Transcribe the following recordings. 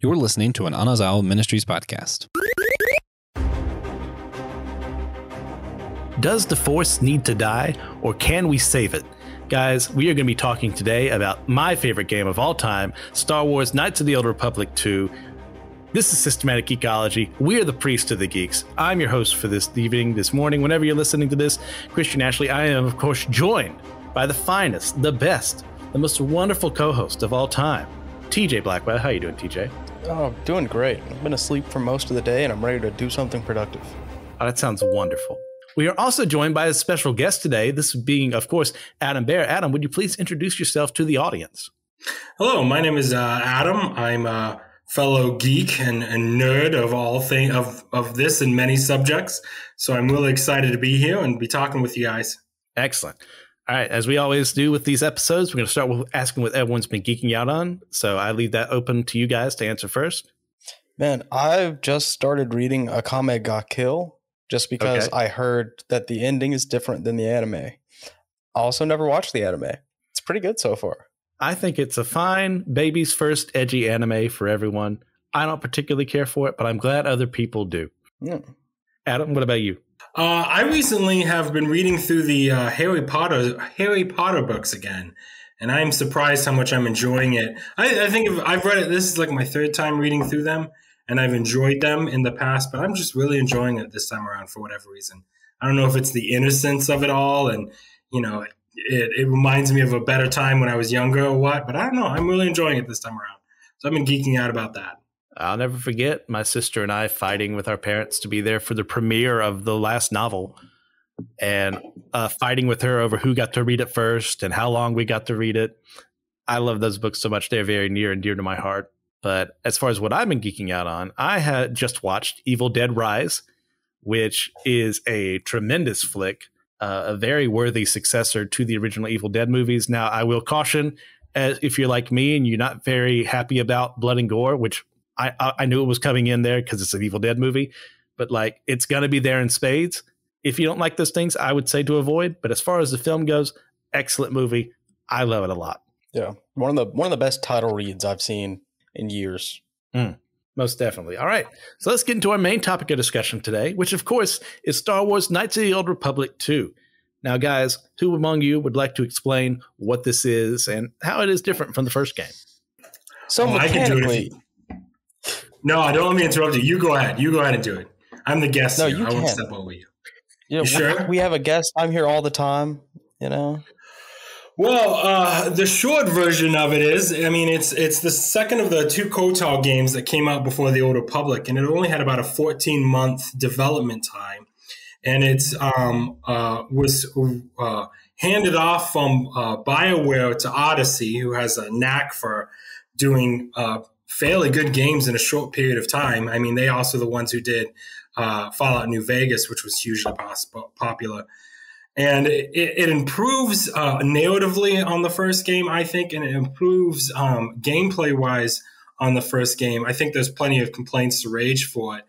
You're listening to an Anazao Ministries podcast. Does the Force need to die, or can we save it? Guys, we are going to be talking today about my favorite game of all time, Star Wars Knights of the Old Republic 2. This is Systematic Geekology. We are the priest of the geeks. I'm your host for this evening, this morning, whenever you're listening to this, Christian Ashley. I am, of course, joined by the finest, the best, the most wonderful co-host of all time, TJ Blackwell. How you doing, TJ? Oh, doing great. I've been asleep for most of the day, and I'm ready to do something productive. Oh, that sounds wonderful. We are also joined by a special guest today, this being, of course, Adam Bear. Adam, would you please introduce yourself to the audience? Hello, my name is Adam. I'm a fellow geek and nerd of all things of this and many subjects. So I'm really excited to be here and be talking with you guys. Excellent. All right, as we always do with these episodes, we're going to start with asking what everyone's been geeking out on. So I leave that open to you guys to answer first. Man, I've just started reading Akame ga Kill just because I heard that the ending is different than the anime. I also never watched the anime. It's pretty good so far. I think it's a fine baby's first edgy anime for everyone. I don't particularly care for it, but I'm glad other people do. Adam, what about you? I recently have been reading through the Harry Potter books again, and I'm surprised how much I'm enjoying it. I think I've read it. This is like my third time reading through them, and I've enjoyed them in the past, but I'm just really enjoying it this time around for whatever reason. I don't know if it's the innocence of it all, and it reminds me of a better time when I was younger or what, but I don't know. I'm really enjoying it this time around. So I've been geeking out about that. I'll never forget my sister and I fighting with our parents to be there for the premiere of the last novel and fighting with her over who got to read it first and how long we got to read it. I love those books so much. They're very near and dear to my heart. But as far as what I've been geeking out on, I had just watched Evil Dead Rise, which is a tremendous flick, a very worthy successor to the original Evil Dead movies. Now, I will caution, if you're like me and you're not very happy about blood and gore, which I knew it was coming in there because it's an Evil Dead movie, but like it's going to be there in spades. If you don't like those things, I would say to avoid. But as far as the film goes, excellent movie. I love it a lot. Yeah, one of the best title reads I've seen in years. Most definitely. All right, so let's get into our main topic of discussion today, which of course is Star Wars Knights of the Old Republic 2. Now, guys, who among you would like to explain what this is and how it is different from the first game? So mechanically, No, don't let me interrupt you. You go ahead. You go ahead and do it. I'm the guest here. I won't step over you. You sure? We have a guest. I'm here all the time, Well, the short version of it is, it's the second of the two KOTOR games that came out before the Old Republic, and it only had about a 14-month development time. And it's was handed off from BioWare to Odyssey, who has a knack for doing fairly good games in a short period of time. I mean, they also the ones who did Fallout New Vegas, which was hugely popular. And it improves narratively on the first game, I think, and it improves gameplay-wise on the first game. I think there's plenty of complaints to rage for it.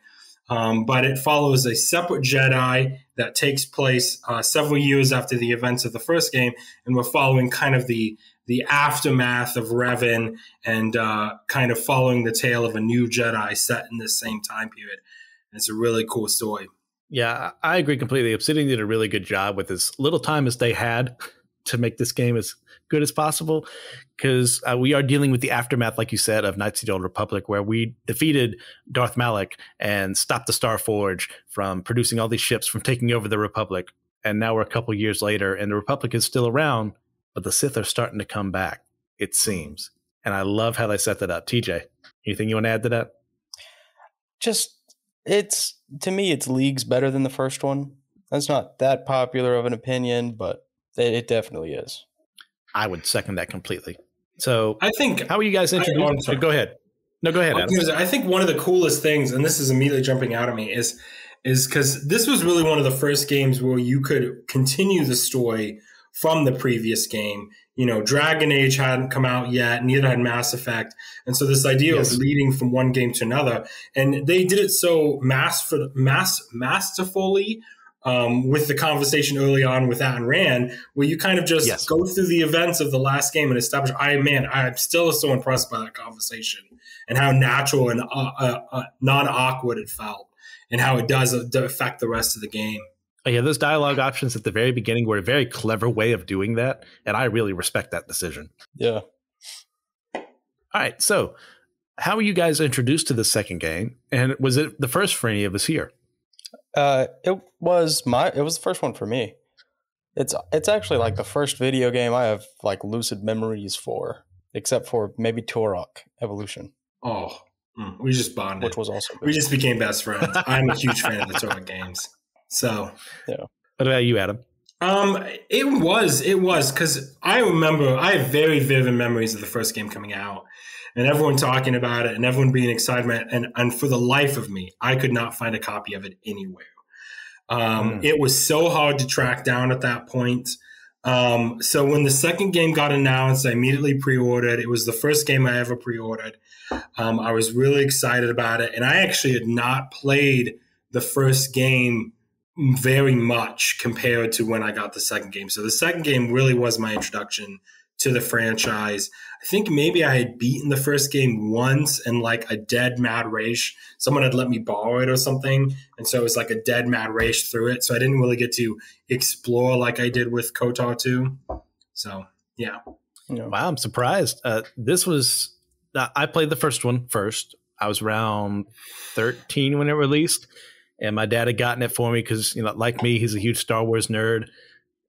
But it follows a separate Jedi that takes place several years after the events of the first game, and we're following kind of the aftermath of Revan and kind of following the tale of a new Jedi set in this same time period. And it's a really cool story. Yeah, I agree completely. Obsidian did a really good job with as little time as they had to make this game as good as possible, because we are dealing with the aftermath, like you said, of Knights of the Old Republic, where we defeated Darth Malak and stopped the Star Forge from producing all these ships, from taking over the Republic. And now we're a couple years later, and the Republic is still around, but the Sith are starting to come back, it seems. And I love how they set that up. TJ, anything you want to add to that? To me, it's leagues better than the first one. That's not that popular of an opinion, but it definitely is. I would second that completely. So I think, how are you guys introduced? Go ahead. No, go ahead, Adam. I think one of the coolest things, and this is immediately jumping out at me, is because this was really one of the first games where you could continue the story from the previous game. Dragon Age hadn't come out yet, neither had Mass Effect. And so this idea of leading from one game to another, and they did it so masterfully with the conversation early on with At and Rand, where you kind of just go through the events of the last game and establish. I'm still so impressed by that conversation and how natural and non-awkward it felt, and how it does affect the rest of the game. Oh, yeah, those dialogue options at the very beginning were a very clever way of doing that, and I really respect that decision. Yeah. All right, so how were you guys introduced to the second game, and was it the first for any of us here? It was the first one for me. It's actually like the first video game I have like lucid memories for, except for maybe Turok Evolution. Oh, we just bonded. Which was also good. We just became best friends. I'm a huge fan of the Turok games. So, yeah. What about you, Adam? It was because I remember I have very vivid memories of the first game coming out and everyone talking about it and everyone being excited. And for the life of me, I could not find a copy of it anywhere. It was so hard to track down at that point. So when the second game got announced, I immediately pre-ordered. It was the first game I ever pre-ordered. I was really excited about it. And I actually had not played the first game very much compared to when I got the second game. So the second game really was my introduction to the franchise. I think maybe I had beaten the first game once in like a dead mad race. Someone had let me borrow it or something. And so it was like a dead mad race through it. So I didn't really get to explore like I did with KOTOR 2. So, yeah. Wow, I'm surprised. I played the first one first. I was around 13 when it released. And my dad had gotten it for me because, like me, he's a huge Star Wars nerd.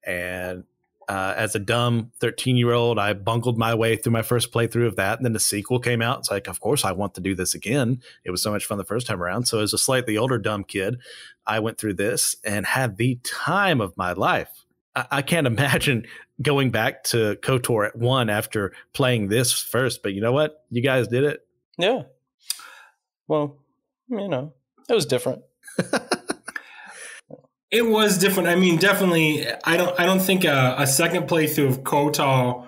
And as a dumb 13-year-old, I bungled my way through my first playthrough of that. And then the sequel came out. It's like, of course, I want to do this again. It was so much fun the first time around. So as a slightly older dumb kid, I went through this and had the time of my life. I can't imagine going back to KOTOR 1 after playing this first. But you know what? You guys did it. Yeah. Well, it was different. It was different. I mean, definitely. I don't think a second playthrough of KOTOR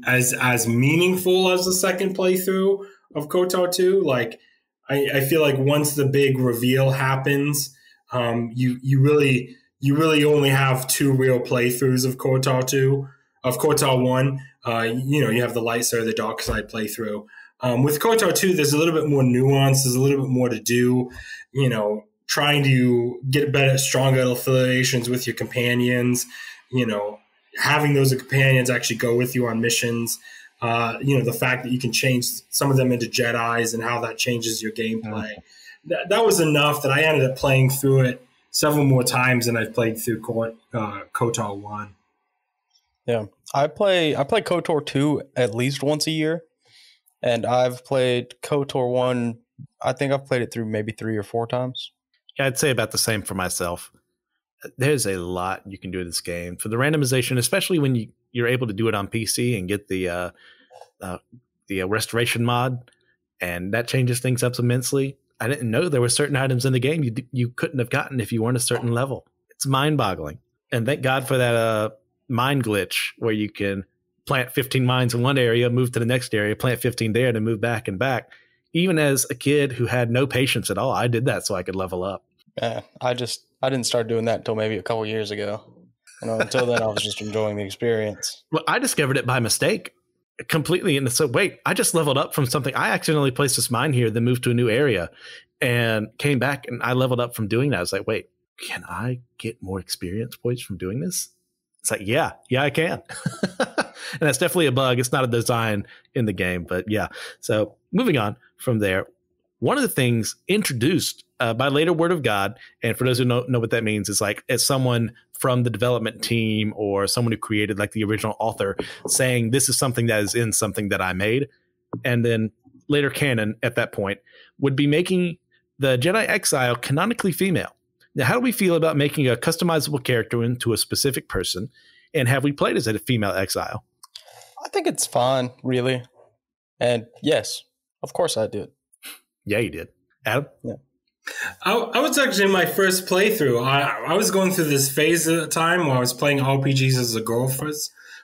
as meaningful as the second playthrough of KOTOR 2. Like, I feel like once the big reveal happens, you really only have two real playthroughs of KOTOR 2. Of KOTOR 1, you have the light side or the dark side playthrough. With KOTOR 2, there's a little bit more nuance. There's a little bit more to do. Trying to get better, stronger affiliations with your companions, having those companions actually go with you on missions, the fact that you can change some of them into Jedis and how that changes your gameplay. That was enough that I ended up playing through it several more times than I've played through KOTOR 1. Yeah, I play KOTOR 2 at least once a year, and I've played KOTOR 1, I think I've played it through maybe 3 or 4 times. I'd say about the same for myself. There's a lot you can do in this game for the randomization, especially when you're able to do it on PC and get the restoration mod, and that changes things up immensely. I didn't know there were certain items in the game you couldn't have gotten if you weren't a certain level. It's mind-boggling, and thank God for that mine glitch where you can plant 15 mines in one area, move to the next area, plant 15 there, and then move back and back. Even as a kid who had no patience at all, I did that so I could level up. I didn't start doing that until maybe a couple years ago. Until then, I was just enjoying the experience. Well, I discovered it by mistake completely. And so, wait, I just leveled up from something. I accidentally placed this mine here, then moved to a new area and came back and I leveled up from doing that. I was like, wait, can I get more experience points from doing this? It's like, yeah, I can. And that's definitely a bug. It's not a design in the game, but yeah. So moving on from there, one of the things introduced by later word of God, and for those who know what that means, is like as someone from the development team or someone who created like the original author saying this is something that is in something that I made. And then later canon at that point would be making the Jedi Exile canonically female. Now, how do we feel about making a customizable character into a specific person? And have we played as a female exile? I think it's fine, really. And yes, of course I did. Yeah, you did. Adam? Yeah. I was actually in my first playthrough. I was going through this phase at the time where I was playing RPGs as a girl for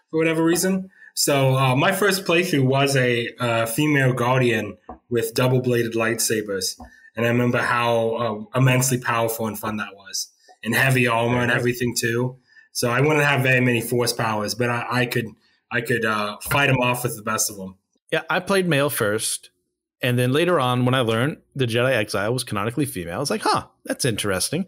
whatever reason. So my first playthrough was a female guardian with double-bladed lightsabers. And I remember how immensely powerful and fun that was. and heavy armor and everything too. So I wouldn't have very many force powers, but I could fight him off with the best of them. Yeah, I played male first, and then later on, when I learned the Jedi Exile was canonically female, I was like, "Huh, that's interesting."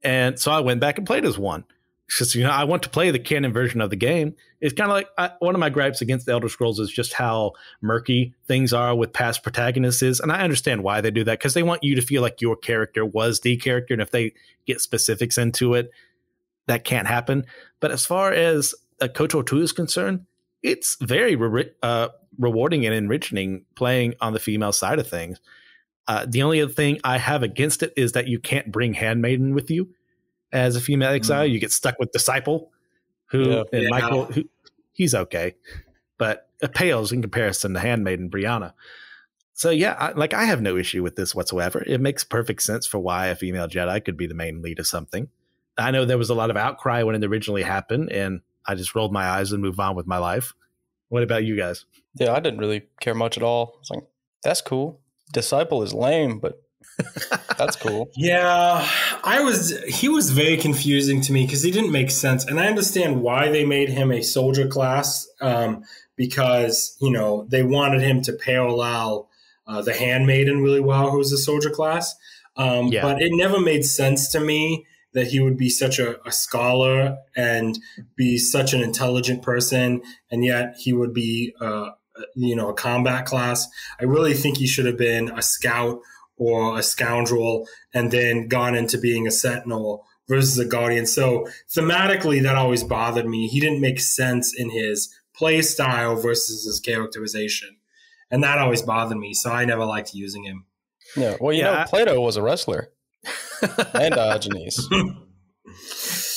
And so I went back and played as one. Because I want to play the canon version of the game. It's kind of like one of my gripes against the Elder Scrolls is just how murky things are with past protagonists. And I understand why they do that, because they want you to feel like your character was the character. And if they get specifics into it, that can't happen. But as far as KOTOR 2 is concerned, it's very rewarding and enriching playing on the female side of things. The only other thing I have against it is that you can't bring Handmaiden with you. As a female exile, you get stuck with Disciple, Michael, he's okay, but it pales in comparison to Handmaiden Brianna. So yeah, I have no issue with this whatsoever. It makes perfect sense for why a female Jedi could be the main lead of something. I know there was a lot of outcry when it originally happened, and I just rolled my eyes and moved on with my life. What about you guys? Yeah, I didn't really care much at all. I was like, that's cool. Disciple is lame, but that's cool. Yeah, he was very confusing to me because he didn't make sense. And I understand why they made him a soldier class, because, they wanted him to parallel the Handmaiden really well, who was a soldier class. But it never made sense to me that he would be such a scholar and be such an intelligent person, and yet he would be a combat class. I really think he should have been a scout or a scoundrel and then gone into being a sentinel versus a guardian. So thematically, that always bothered me. He didn't make sense in his play style versus his characterization. And that always bothered me. So I never liked using him. Yeah. Well, Plato was a wrestler and Diogenes. And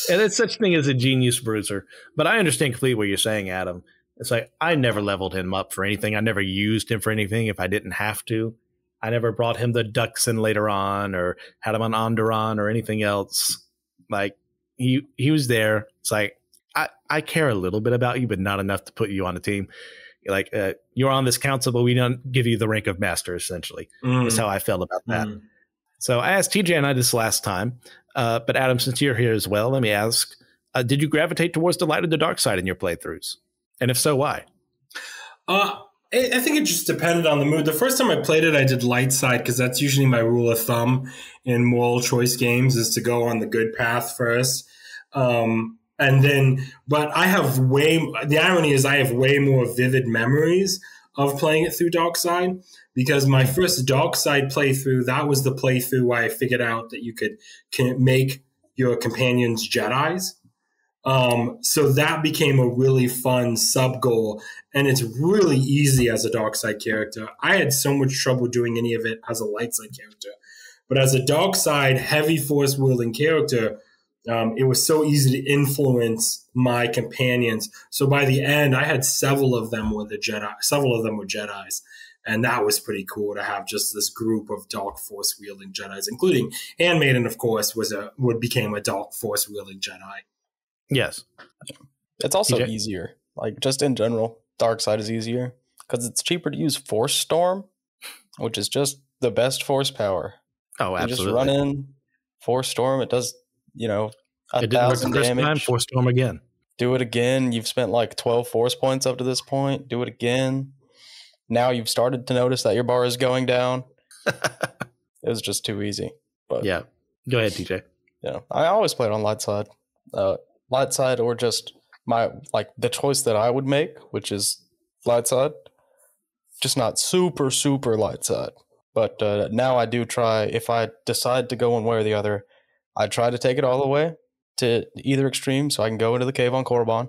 there's such thing as a genius bruiser. But I understand completely what you're saying, Adam. It's like, I never leveled him up for anything. I never used him for anything if I didn't have to. I never brought him the Duxon later on or had him on Onderon or anything else. Like, he was there. It's like, I care a little bit about you, but not enough to put you on a team. Like, you're on this council, but we don't give you the rank of master, essentially. That's how I felt about that. So I asked TJ and I this last time, but Adam, since you're here as well, let me ask, did you gravitate towards the light or the dark side in your playthroughs? And if so, why? I think it just depended on the mood. The first time I played it, I did light side because that's usually my rule of thumb in moral choice games, is to go on the good path first. But the irony is I have way more vivid memories of playing it through dark side, because my first dark side playthrough, that was the playthrough where I figured out that you can make your companions Jedis. So that became a really fun sub goal, and it's really easy as a dark side character. I had so much trouble doing any of it as a light side character, but as a dark side heavy force wielding character, it was so easy to influence my companions. So by the end, I had several of them were Jedis, and that was pretty cool to have just this group of dark force wielding Jedis, including Handmaiden, of course, became a dark force wielding Jedi. Yes. It's also easier. Like, just in general, dark side is easier because it's cheaper to use Force Storm, which is just the best force power. Oh, absolutely. You just run in Force Storm. It does, it didn't work the first time. Force Storm again. Do it again. You've spent like 12 force points up to this point. Do it again. Now you've started to notice that your bar is going down. It was just too easy. But yeah. Go ahead, TJ. Yeah. I always played on light side. Light side, or just the choice that I would make, which is light side, just not super, super light side. But now I do try, if I decide to go one way or the other, I try to take it all the way to either extreme so I can go into the cave on Korriban.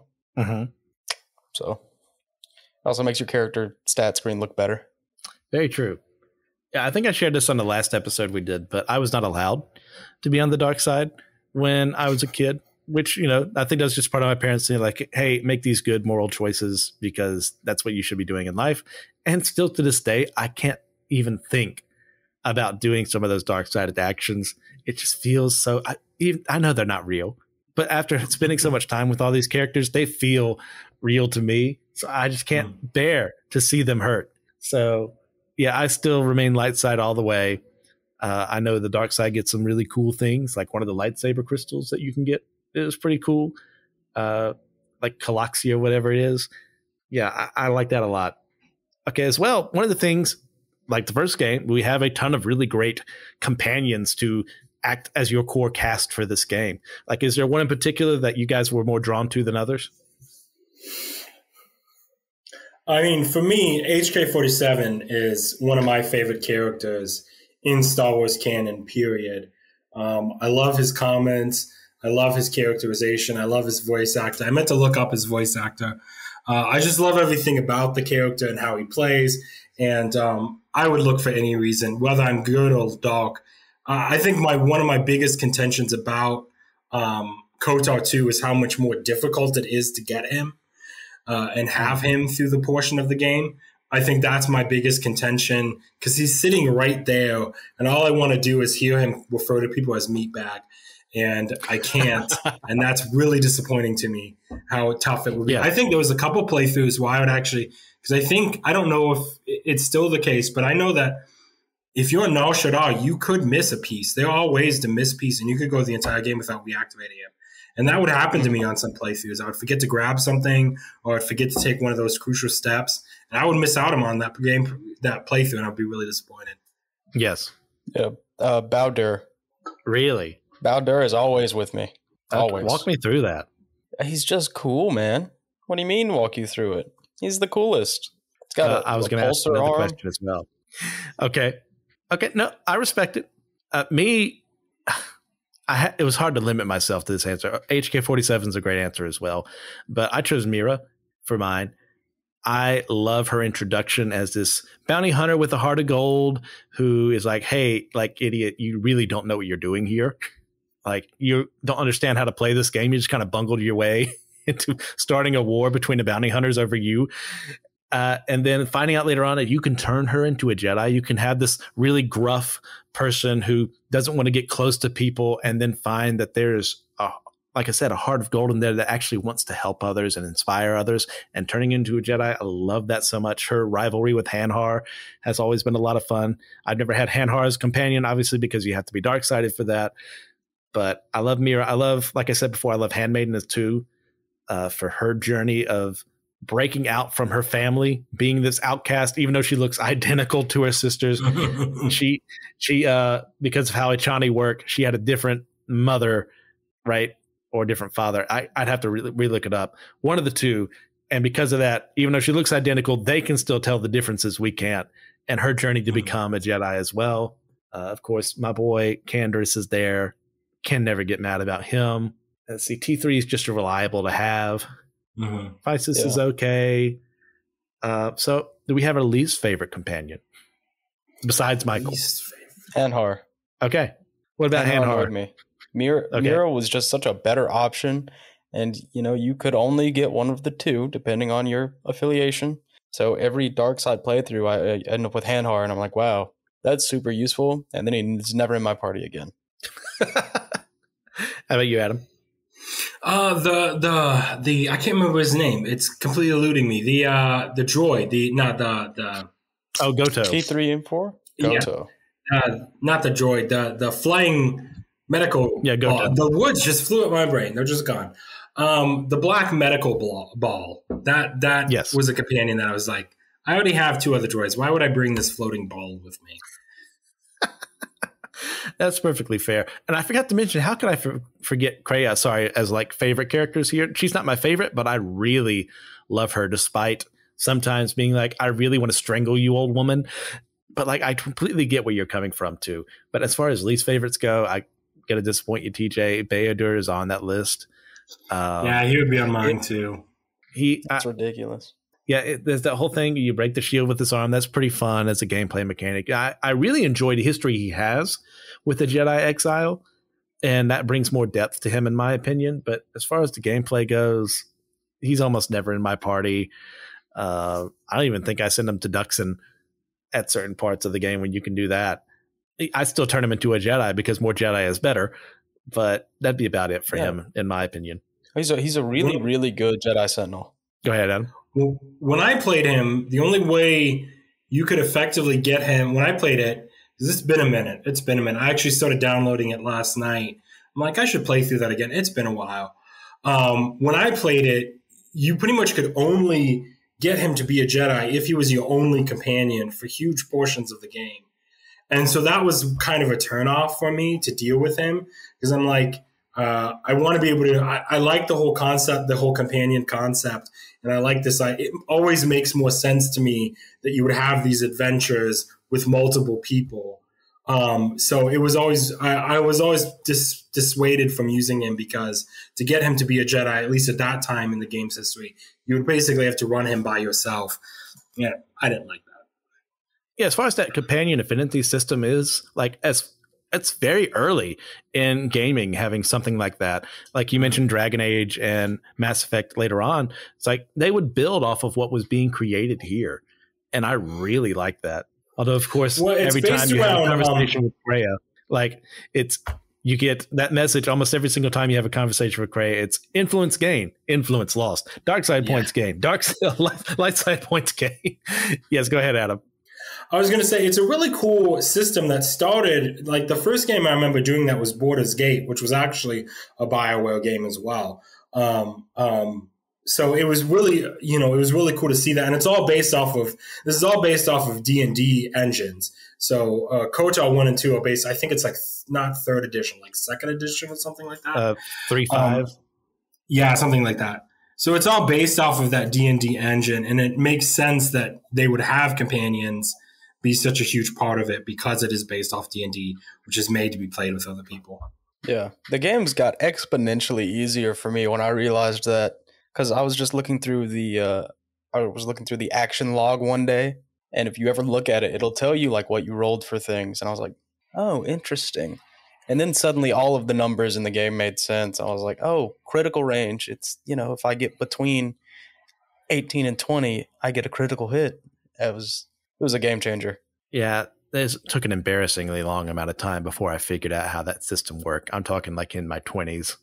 So it also makes your character stat screen look better. Very true. Yeah, I think I shared this on the last episode we did, but I was not allowed to be on the dark side when I was a kid. Which, I think that's just part of my parents saying, like, hey, make these good moral choices because that's what you should be doing in life. And still to this day, I can't even think about doing some of those dark-sided actions. It just feels so... I know they're not real, but after spending so much time with all these characters, they feel real to me. So I just can't bear to see them hurt. So, yeah, I still remain light side all the way. I know the dark side gets some really cool things, like one of the lightsaber crystals that you can get is pretty cool, like Calaxia or whatever it is. Yeah, I like that a lot. Okay, as well, one of the things, like the first game, we have a ton of really great companions to act as your core cast for this game. Like, is there one in particular that you guys were more drawn to than others? I mean, for me, HK-47 is one of my favorite characters in Star Wars canon, period. I love his comments. I love his characterization. I love his voice actor. I meant to look up his voice actor. I just love everything about the character and how he plays. And I would look for any reason, whether I'm good or dark. I think one of my biggest contentions about KOTOR 2 is how much more difficult it is to get him and have him through the portion of the game. I think that's my biggest contention because he's sitting right there, and all I want to do is hear him refer to people as meatbag, and I can't, and that's really disappointing to me how tough it would be. Yeah. I think there was a couple playthroughs where I would actually, because I don't know if it's still the case, but I know that if you're Nar Shaddaa, you could miss a piece. There are ways to miss a piece, and you could go the entire game without reactivating it. And that would happen to me on some playthroughs. I would forget to grab something, or I'd forget to take one of those crucial steps, and I would miss out on that playthrough, and I'd be really disappointed. Yes. Yeah. Bowder. Really? Bowder is always with me. Always. Walk me through that. He's just cool, man. What do you mean walk you through it? He's the coolest. It's got I was going to ask another question as well. Okay. No, I respect it. It was hard to limit myself to this answer. HK-47 is a great answer as well, but I chose Mira for mine. I love her introduction as this bounty hunter with a heart of gold who is like, hey, like, idiot, you really don't know what you're doing here. Like, you don't understand how to play this game. You just kind of bungled your way into starting a war between the bounty hunters over you. And then finding out later on that you can turn her into a Jedi. You can have this really gruff person who doesn't want to get close to people, and then find that there's, like I said, a heart of gold in there that actually wants to help others and inspire others, and turning into a Jedi. I love that so much. Her rivalry with Hanhar has always been a lot of fun. I've never had Hanhar as a companion, obviously, because you have to be dark-sided for that. But I love Mira. I love, like I said before, I love Handmaiden as too, for her journey of breaking out from her family, being this outcast, even though she looks identical to her sisters. she because of how Echani work, she had a different mother, right? Or a different father. I'd have to re-look it up. One of the two. And because of that, even though she looks identical, they can still tell the differences. We can't. And her journey to become a Jedi as well. Of course, my boy Candace is there. Can never get mad about him. Let's see, T3 is just reliable to have. Physis is okay. So do we have our least favorite companion besides Michael? Hanhar. Okay. What about Hanhar? Mira was just such a better option, and you could only get one of the two depending on your affiliation. So every dark side playthrough, I end up with Hanhar, and I'm like, wow, that's super useful. And then he's never in my party again. How about you, Adam? The I can't remember his name. It's completely eluding me. The droid, Goto. T3 and 4? Goto. Yeah. Not the droid, the flying medical ball. The words just flew at my brain. They're just gone. The black medical ball. That was a companion that I was like, I already have two other droids. Why would I bring this floating ball with me? That's perfectly fair. And I forgot to mention, how could I forget Kreia, as like favorite characters here? She's not my favorite, but I really love her, despite sometimes being like, I really want to strangle you, old woman. But like, I completely get where you're coming from too. But as far as least favorites go, I got to disappoint you, TJ. Bayodur is on that list. Yeah, he would be on mine too. That's ridiculous. Yeah, there's that whole thing. You break the shield with his arm. That's pretty fun as a gameplay mechanic. I really enjoy the history he has with the Jedi Exile, and that brings more depth to him, in my opinion. But as far as the gameplay goes, he's almost never in my party. I don't even think I send him to Duxon at certain parts of the game when you can do that. I still turn him into a Jedi because more Jedi is better, but that'd be about it for him, in my opinion. He's a really, really good Jedi Sentinel. Go ahead, Adam. When I played him, the only way you could effectively get him, when I played it, Because it's been a minute. It's been a minute. I actually started downloading it last night. I'm like, I should play through that again. It's been a while. When I played it, you pretty much could only get him to be a Jedi if he was your only companion for huge portions of the game. And so that was kind of a turnoff for me to deal with him, because I'm like, I want to be able to, I like the whole concept, the whole companion concept. And I like this. It always makes more sense to me that you would have these adventures with multiple people. So it was always, I was always dissuaded from using him, because to get him to be a Jedi, at least at that time in the game's history, you would basically have to run him by yourself. Yeah, I didn't like that. Yeah, as far as that companion affinity system is, like, it's very early in gaming having something like that. Like you mentioned Dragon Age and Mass Effect later on. It's like they would build off of what was being created here. And I really like that. Although, of course, every time you have a conversation with Kreia, like you get that message almost every single time you have a conversation with Kreia. It's influence gain, influence lost, dark side points gain, light side points gain. Yes, go ahead, Adam. I was going to say, it's a really cool system that started, like the first game I remember doing that was Baldur's Gate, which was actually a BioWare game as well. So it was really, it was really cool to see that. And it's all based off of, this is all based off of D&D engines. So KOTOR 1 and 2 are based, I think it's like not third edition, like second edition or something like that. 3.5. Yeah, something like that. So it's all based off of that D&D engine, and it makes sense that they would have companions be such a huge part of it, because it is based off D&D, which is made to be played with other people. Yeah, the games got exponentially easier for me when I realized that, because I was just looking through the action log one day, and if you ever look at it, it'll tell you like what you rolled for things, and I was like, oh, interesting. And then suddenly all of the numbers in the game made sense. I was like, oh, critical range. It's, if I get between 18 and 20, I get a critical hit. It was a game changer. Yeah, it took an embarrassingly long amount of time before I figured out how that system worked. I'm talking like in my 20s.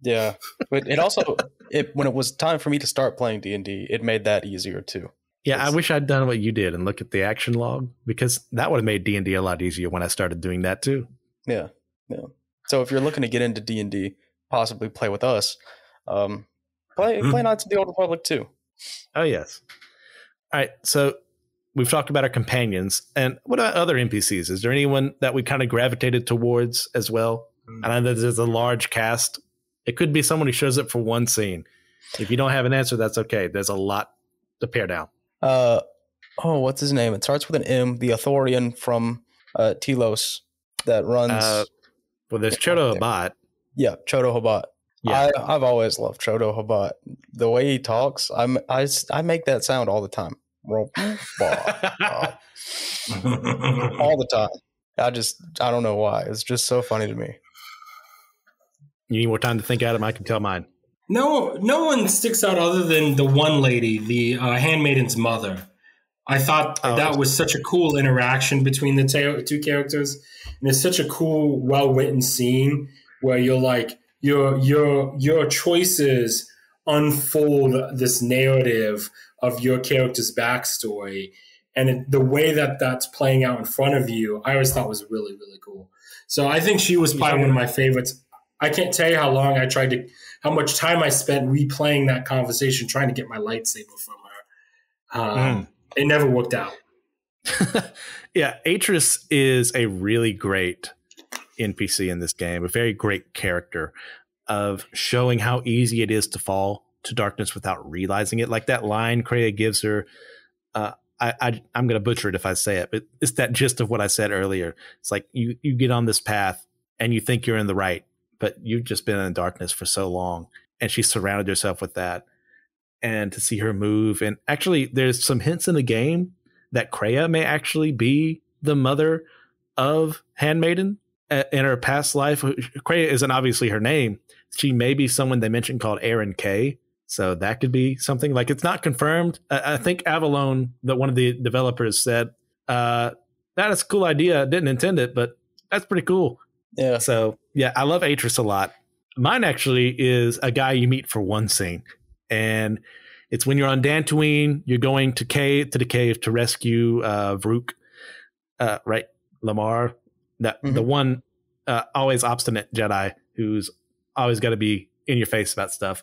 Yeah, but it also, when it was time for me to start playing D&D, it made that easier too. Yeah, I wish I'd done what you did and look at the action log, because that would have made D&D a lot easier when I started doing that too. Yeah. So if you're looking to get into D&D, possibly play with us, play Knights of the Old Republic too. Oh, yes. All right, so we've talked about our companions. And what about other NPCs? Is there anyone that we kind of gravitated towards as well? And I know there's a large cast. It could be someone who shows up for one scene. If you don't have an answer, that's okay. There's a lot to pare down. What's his name? It starts with an M. The Authorian from Telos that runs... well, there's Chodo Habat. Yeah, Chodo Habat. Yeah. I've always loved Chodo Habat. The way he talks, I make that sound all the time. All the time. I don't know why. It's just so funny to me. You need more time to think at it? I can tell mine. No one sticks out other than the one lady, the handmaiden's mother. I thought that was such a cool interaction between the two characters. And it's such a cool, well-written scene where you're like, your choices unfold this narrative of your character's backstory. And the way that that's playing out in front of you, I always thought was really, really cool. So I think she was probably one of my favorites. I can't tell you how much time I spent replaying that conversation, trying to get my lightsaber from her. It never worked out. Yeah, Atris is a really great NPC in this game, a very great character of showing how easy it is to fall to darkness without realizing it. Like that line Kreia gives her, I'm going to butcher it if I say it, but it's that gist of what I said earlier. It's like you get on this path and you think you're in the right, but you've just been in darkness for so long. And she surrounded herself with that. And to see her move, and actually there's some hints in the game that Kreia may actually be the mother of Handmaiden in her past life. Kreia isn't obviously her name. She may be someone they mentioned called Aaron K. So that could be something. Like, it's not confirmed. I think Avalon, that one of the developers, said that is a cool idea. I didn't intend it, but that's pretty cool. Yeah. So yeah, I love Atris a lot. Mine actually is a guy you meet for one scene. And it's when you're on Dantooine, you're going to the cave to rescue Vrook, right? Lamar, the one always obstinate Jedi who's always got to be in your face about stuff.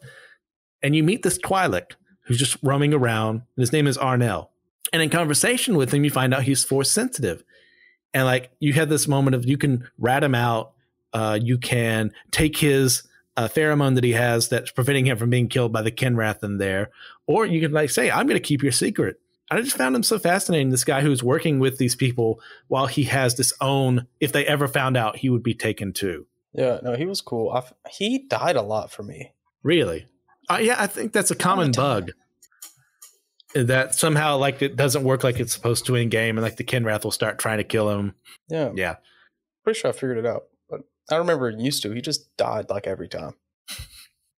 And you meet this Twi'lek who's just roaming around. And his name is Arnell. And in conversation with him, you find out he's force sensitive. And like you have this moment of you can rat him out. You can take his pheromone that he has that's preventing him from being killed by the Kenrath in there. Or you can like say, I'm going to keep your secret. I just found him so fascinating, this guy who's working with these people while he has this own, if they ever found out, he would be taken too. Yeah, no, he was cool. He died a lot for me. Really? Yeah, I think that's a common bug. That somehow like it doesn't work like it's supposed to in game, and like the Kenrath will start trying to kill him. Yeah. Pretty sure I figured it out, but I remember it used to. He just died like every time.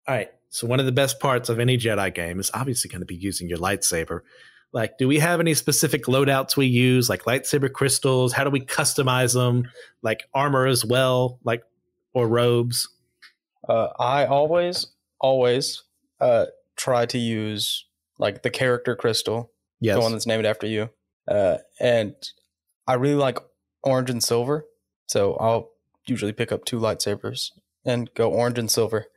All right. So one of the best parts of any Jedi game is obviously going to be using your lightsaber. Like, do we have any specific loadouts we use, like lightsaber crystals? How do we customize them? Like armor as well, like or robes? I always try to use like the character crystal, the one that's named after you. And I really like orange and silver, so I'll usually pick up 2 lightsabers and go orange and silver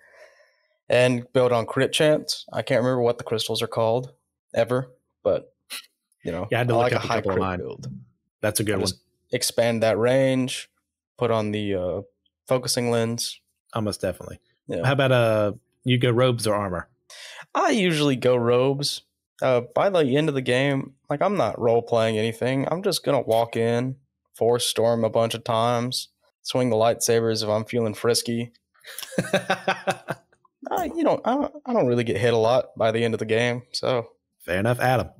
and build on crit chance. I can't remember what the crystals are called ever, but you know, I had to look up a couple of mine. Build. That's a good one. Expand that range, put on the focusing lens. Almost definitely. Yeah. How about you go robes or armor? I usually go robes. By the end of the game, like I'm not role playing anything. I'm just gonna walk in, force storm a bunch of times, swing the lightsabers if I'm feeling frisky. I don't really get hit a lot by the end of the game. So fair enough, Adam.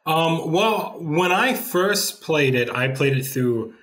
Well, when I first played it, I played it through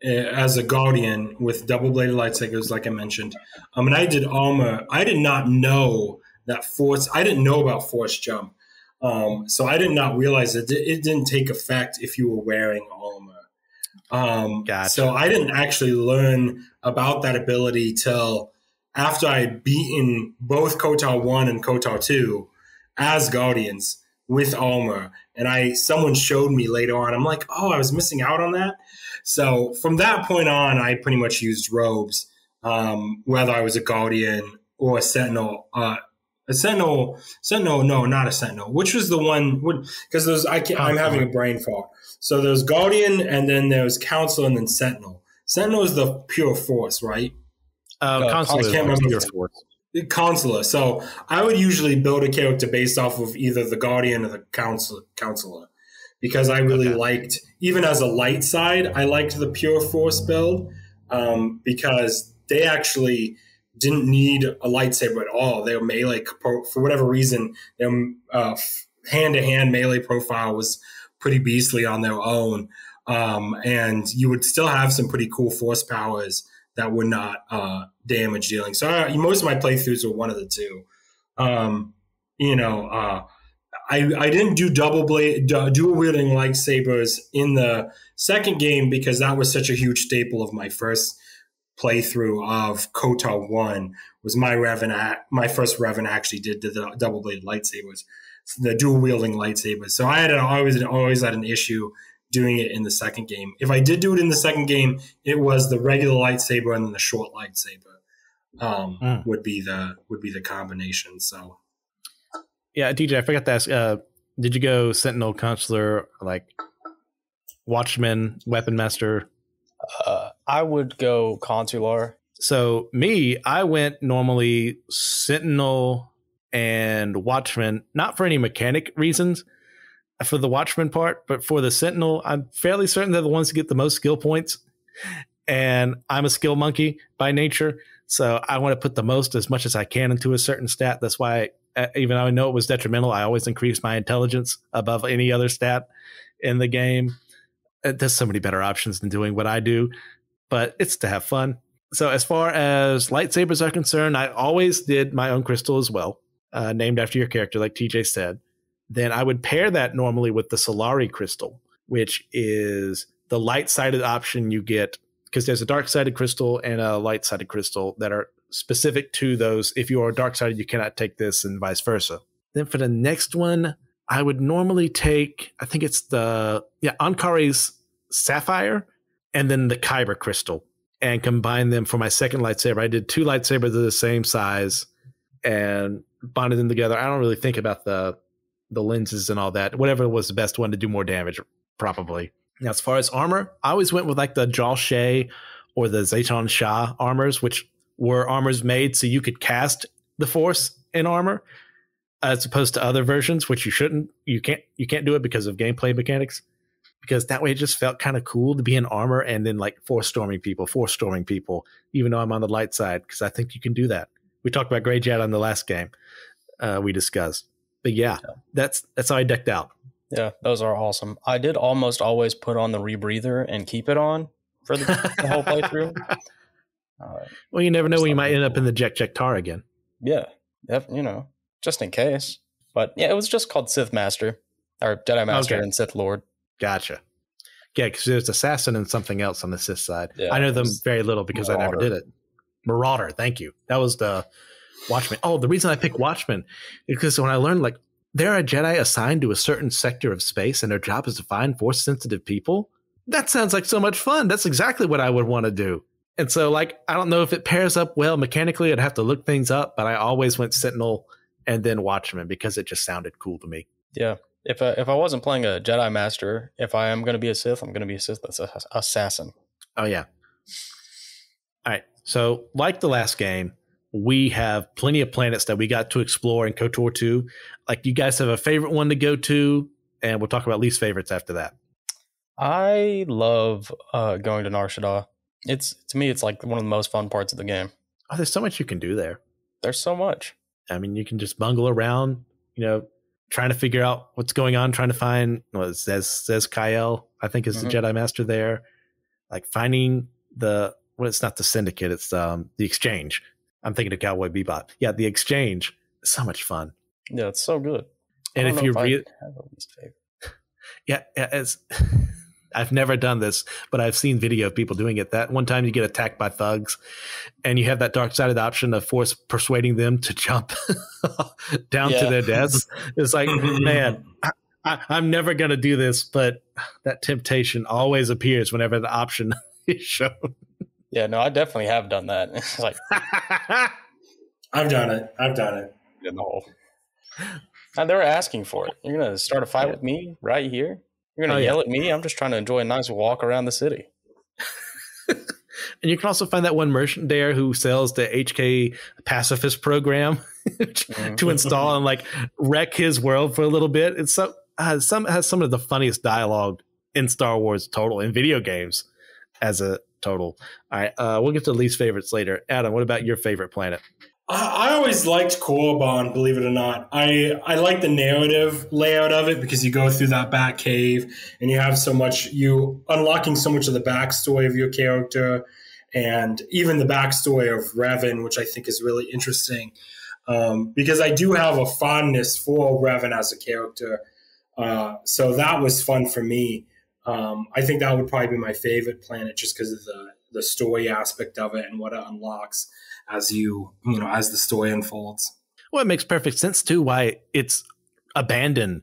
as a Guardian with double-bladed lightsabers, like I mentioned. And I did armor. I did not know that force. I didn't know about force jump, so I did not realize that it didn't take effect if you were wearing armor. Gotcha. So I didn't actually learn about that ability till after I had beaten both KOTOR 1 and KOTOR 2 as Guardians with armor. And someone showed me later on. I'm like, oh, I was missing out on that. So from that point on, I pretty much used robes, whether I was a Guardian or a Sentinel. No, not a Sentinel. Which was the one? Because I'm having a brain fog. So there's Guardian, and then there's Counselor, and then Sentinel. Sentinel is the pure Force, right? Consular is pure Force. Counselor. So I would usually build a character based off of either the Guardian or the Counselor, because I really liked, even as a light side, I liked the pure Force build, because they actually didn't need a lightsaber at all. Their melee, for whatever reason, their hand-to-hand melee profile was pretty beastly on their own, and you would still have some pretty cool Force powers that were not damage dealing. So most of my playthroughs were one of the two. I didn't do dual wielding lightsabers in the second game because that was such a huge staple of my first playthrough of KOTOR 1. Was my first Revan actually did the double bladed lightsabers, the dual wielding lightsabers. So I had always had an issue doing it in the second game. If I did do it in the second game, it was the regular lightsaber and then the short lightsaber would be the combination. So yeah, DJ, I forgot to ask. Did you go Sentinel, Consular, like Watchman, Weapon Master? I would go Consular. So I went normally Sentinel and Watchman, not for any mechanic reasons for the Watchman part, but for the Sentinel, I'm fairly certain they're the ones that get the most skill points. And I'm a skill monkey by nature. So I want to put as much as I can into a certain stat. That's why, even though I know it was detrimental, I always increase my intelligence above any other stat in the game. There's so many better options than doing what I do, but it's to have fun. So as far as lightsabers are concerned, I always did my own crystal as well, named after your character, like TJ said. Then I would pair that normally with the Solari crystal, which is the light-sided option you get, because there's a dark-sided crystal and a light-sided crystal that are specific to those. If you are dark-sided, you cannot take this, and vice versa. Then for the next one, I would normally take, I think it's Ankari's Sapphire, and then the kyber crystal, and combined them for my second lightsaber. I did 2 lightsabers of the same size and bonded them together. I don't really think about the lenses and all that. Whatever was the best one to do more damage, probably. Now, as far as armor, I always went with like the Jal Shea or the Zayton Shah armors, which were armors made so you could cast the Force in armor, as opposed to other versions, which you can't do it because of gameplay mechanics. Because that way it just felt kind of cool to be in armor and then like force storming people, even though I'm on the light side, because I think you can do that. We talked about Grey Jet on the last game we discussed. But yeah, that's how I decked out. Yeah, those are awesome. I did almost always put on the rebreather and keep it on for the whole playthrough. Well, you never know when you might end up in the Jek Tar again. Yeah, just in case. But yeah, it was just called Sith Master or Jedi Master and Sith Lord. Gotcha. Yeah, because there's Assassin and something else on the Sith side. Yeah, I know them very little because Marauder. I never did it. Marauder, thank you. That was the Watchman. Oh, the reason I picked Watchman is because when I learned like there are Jedi assigned to a certain sector of space and their job is to find Force-sensitive people. That sounds like so much fun. That's exactly what I would want to do. And so, like, I don't know if it pairs up well mechanically. I'd have to look things up, but I always went Sentinel and then Watchman because it just sounded cool to me. Yeah. If I wasn't playing a Jedi Master, if I am going to be a Sith, I'm going to be a Sith assassin. Oh, yeah. All right. So, like the last game, we have plenty of planets that we got to explore in KOTOR 2. Like, you guys have a favorite one to go to, and we'll talk about least favorites after that. I love going to Nar Shaddaa. To me, it's like one of the most fun parts of the game. Oh, there's so much you can do there. There's so much. I mean, you can just bungle around, trying to figure out what's going on, trying to find Zez Kyle, I think is the Jedi Master there. Like finding it's not the Syndicate, it's the Exchange. I'm thinking of Cowboy Bebop. Yeah, the Exchange. So much fun. Yeah, it's so good. And if you have a least favorite. Yeah, I've never done this, but I've seen video of people doing it. That one time you get attacked by thugs and you have that dark sided option of Force persuading them to jump down to their deaths. It's like, man, I'm never going to do this, but that temptation always appears whenever the option is shown. Yeah, no, I definitely have done that. It's like, I've done it. In the hole. And they were asking for it. You're going to start a fight with me right here? You're going to yell at me? I'm just trying to enjoy a nice walk around the city. And you can also find that one merchant there who sells the HK pacifist program to install and like wreck his world for a little bit. It's has some of the funniest dialogue in Star Wars total, in video games as a total. All right, we'll get to least favorites later. Adam, what about your favorite planet? I always liked Korriban, believe it or not. I like the narrative layout of it because you go through that back cave and you have you unlocking so much of the backstory of your character and even the backstory of Revan, which I think is really interesting because I do have a fondness for Revan as a character. So that was fun for me. I think that would probably be my favorite planet just because of the story aspect of it and what it unlocks as as the story unfolds. Well, it makes perfect sense too why it's abandoned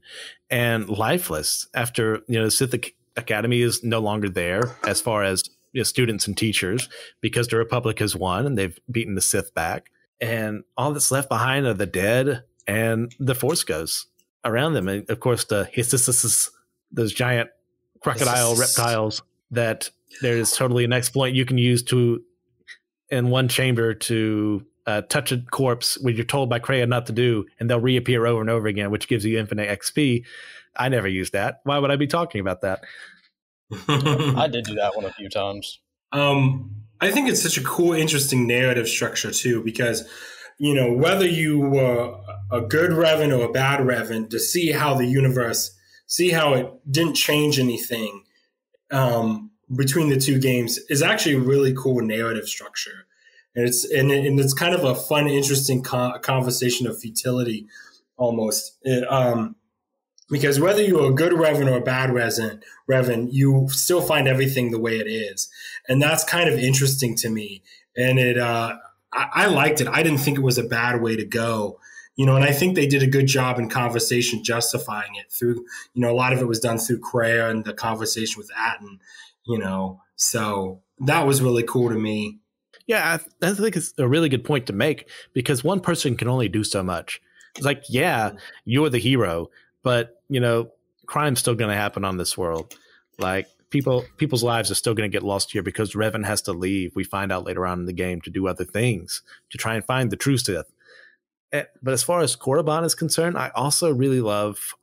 and lifeless after the Sith Academy is no longer there as far as students and teachers because the Republic has won and they've beaten the Sith back, and all that's left behind are the dead and the Force ghosts around them, and of course those giant crocodile reptiles that there is totally an exploit you can use in one chamber to touch a corpse when you're told by Kreia not to do, and they'll reappear over and over again, which gives you infinite XP. I never used that. Why would I be talking about that? I did do that one a few times. I think it's such a cool, interesting narrative structure too, because whether you were a good Revan or a bad Revan, to see how it didn't change anything between the two games is actually a really cool narrative structure. And it's kind of a fun, interesting conversation of futility almost. Because whether you're a good Revan or a bad Revan, you still find everything the way it is. And that's kind of interesting to me. And I liked it. I didn't think it was a bad way to go. And I think they did a good job in conversation justifying it through, a lot of it was done through Kreia and the conversation with Atten, So that was really cool to me. Yeah, I think it's a really good point to make because one person can only do so much. It's like, yeah, you're the hero, but crime's still going to happen on this world. Like people's lives are still going to get lost here because Revan has to leave. We find out later on in the game to do other things to try and find the true Sith. But as far as Korriban is concerned, I also really love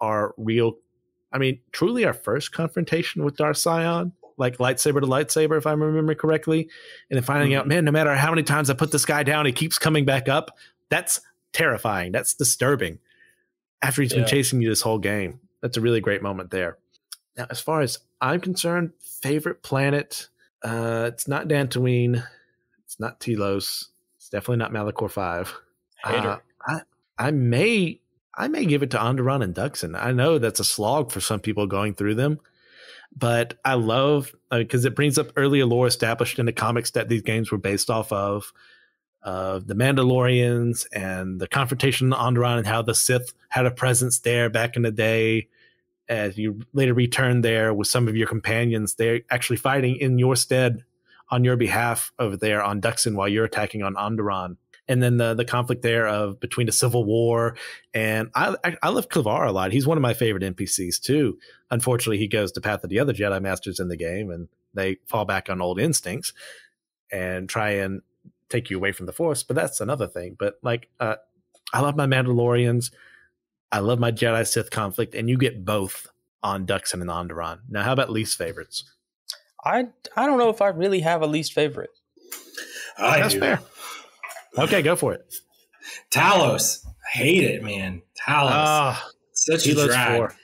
truly our first confrontation with Darth Sion, like lightsaber to lightsaber, if I remember correctly. And then finding out, man, no matter how many times I put this guy down, he keeps coming back up. That's terrifying. That's disturbing. After he's been chasing you this whole game. That's a really great moment there. Now, as far as I'm concerned, favorite planet, it's not Dantooine. It's not Telos. It's definitely not Malachor 5. I may give it to Onderon and Duxon. I know that's a slog for some people going through them, but I love because it brings up earlier lore established in the comics that these games were based off of the Mandalorians and the confrontation on Onderon and how the Sith had a presence there back in the day. As you later return there with some of your companions, they're actually fighting in your stead on your behalf over there on Duxon while you're attacking on Onderon. And then the conflict there between the Civil War. And I love Kavar a lot. He's one of my favorite NPCs too. Unfortunately, he goes the path of the other Jedi Masters in the game, and they fall back on old instincts and try and take you away from the Force. But that's another thing. But I love my Mandalorians. I love my Jedi Sith conflict, and you get both on Duxon and Onderon. Now, how about least favorites? I don't know if I really have a least favorite. That's fair. Okay, go for it. Talos. I hate it, man. Talos. Such a drag. 4.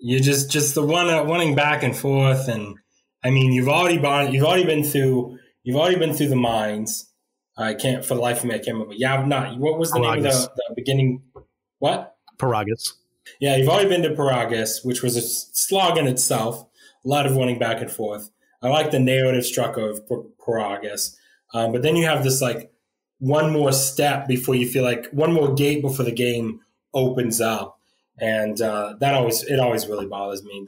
You just the running back and forth, and I mean, you've already been through the mines. I can't for the life of me. I can't remember. Yeah, not. What was the name of the beginning? What? Paragus. Yeah, you've already been to Paragus, which was a slog in itself. A lot of running back and forth. I like the narrative structure of Paragus, but then you have this one more step before you feel like one more gate before the game opens up, and it always really bothers me.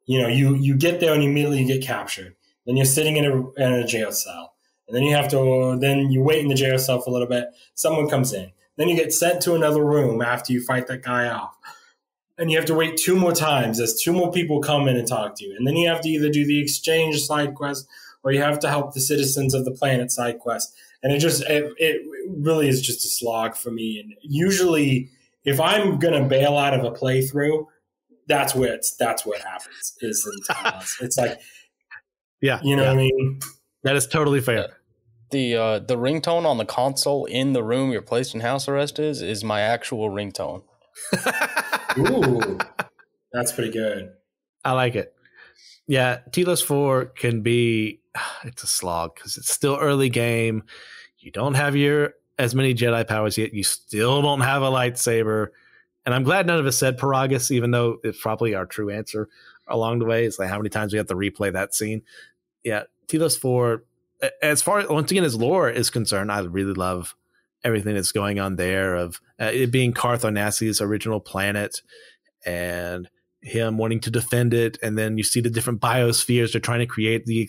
You get there and immediately you get captured. Then you're sitting in a jail cell, and then you wait in the jail cell for a little bit. Someone comes in. Then you get sent to another room after you fight that guy off. And you have to wait 2 more times as 2 more people come in and talk to you. And then you have to either do the exchange side quest or you have to help the citizens of the planet side quest. And it really is just a slog for me. And usually if I'm going to bail out of a playthrough, that's what happens is in Talos. It's like, what I mean? That is totally fair. The ringtone on the console in the room you're placed in house arrest is my actual ringtone. Ooh, that's pretty good. I like it. Yeah, Telos 4 can be, it's a slog because it's still early game. You don't have as many Jedi powers yet. You still don't have a lightsaber. And I'm glad none of us said Paragus, even though it's probably our true answer along the way. It's like how many times we have to replay that scene. Yeah, Telos 4, as far once again as lore is concerned, I really love everything that's going on there of it being Carth Onasi's original planet and him wanting to defend it. And then you see the different biospheres they're trying to create, the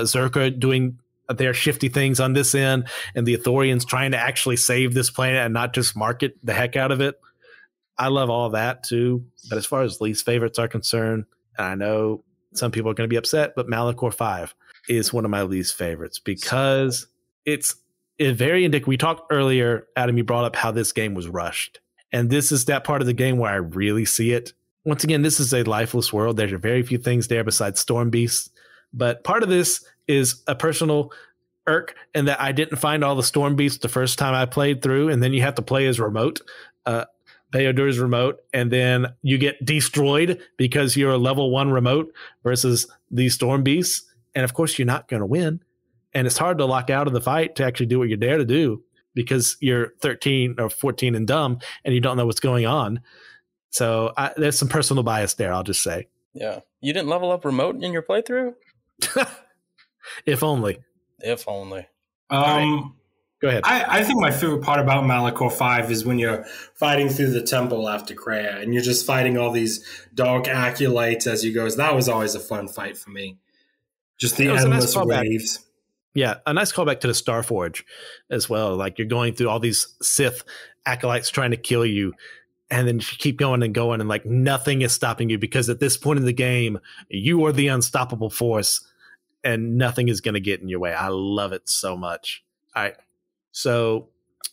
Zerka doing their shifty things on this end, and the Ithorians trying to actually save this planet and not just market the heck out of it. I love all that too. But as far as least favorites are concerned, and I know some people are going to be upset, but Malachor 5 is one of my least favorites because it's very indicative. We talked earlier, Adam, you brought up how this game was rushed. And this is that part of the game where I really see it. Once again, this is a lifeless world. There's very few things there besides storm beasts. But part of this is a personal irk in that I didn't find all the storm beasts the first time I played through. And then you have to play as remote, Beodur's remote. And then you get destroyed because you're a level 1 remote versus these storm beasts. And of course, you're not going to win. And it's hard to lock out of the fight to actually do what you're there to do because you're 13 or 14 and dumb and you don't know what's going on. So there's some personal bias there, I'll just say. Yeah. You didn't level up remote in your playthrough? If only. If only. Go ahead. I think my favorite part about Malachor 5 is when you're fighting through the temple after Kreia, and you're just fighting all these dark acolytes as you go. That was always a fun fight for me. Just the endless waves. Yeah, a nice callback to the Starforge as well. Like, you're going through all these Sith acolytes trying to kill you, and then you keep going and going, and like nothing is stopping you, because at this point in the game, you are the unstoppable force, and nothing is going to get in your way. I love it so much. All right. So,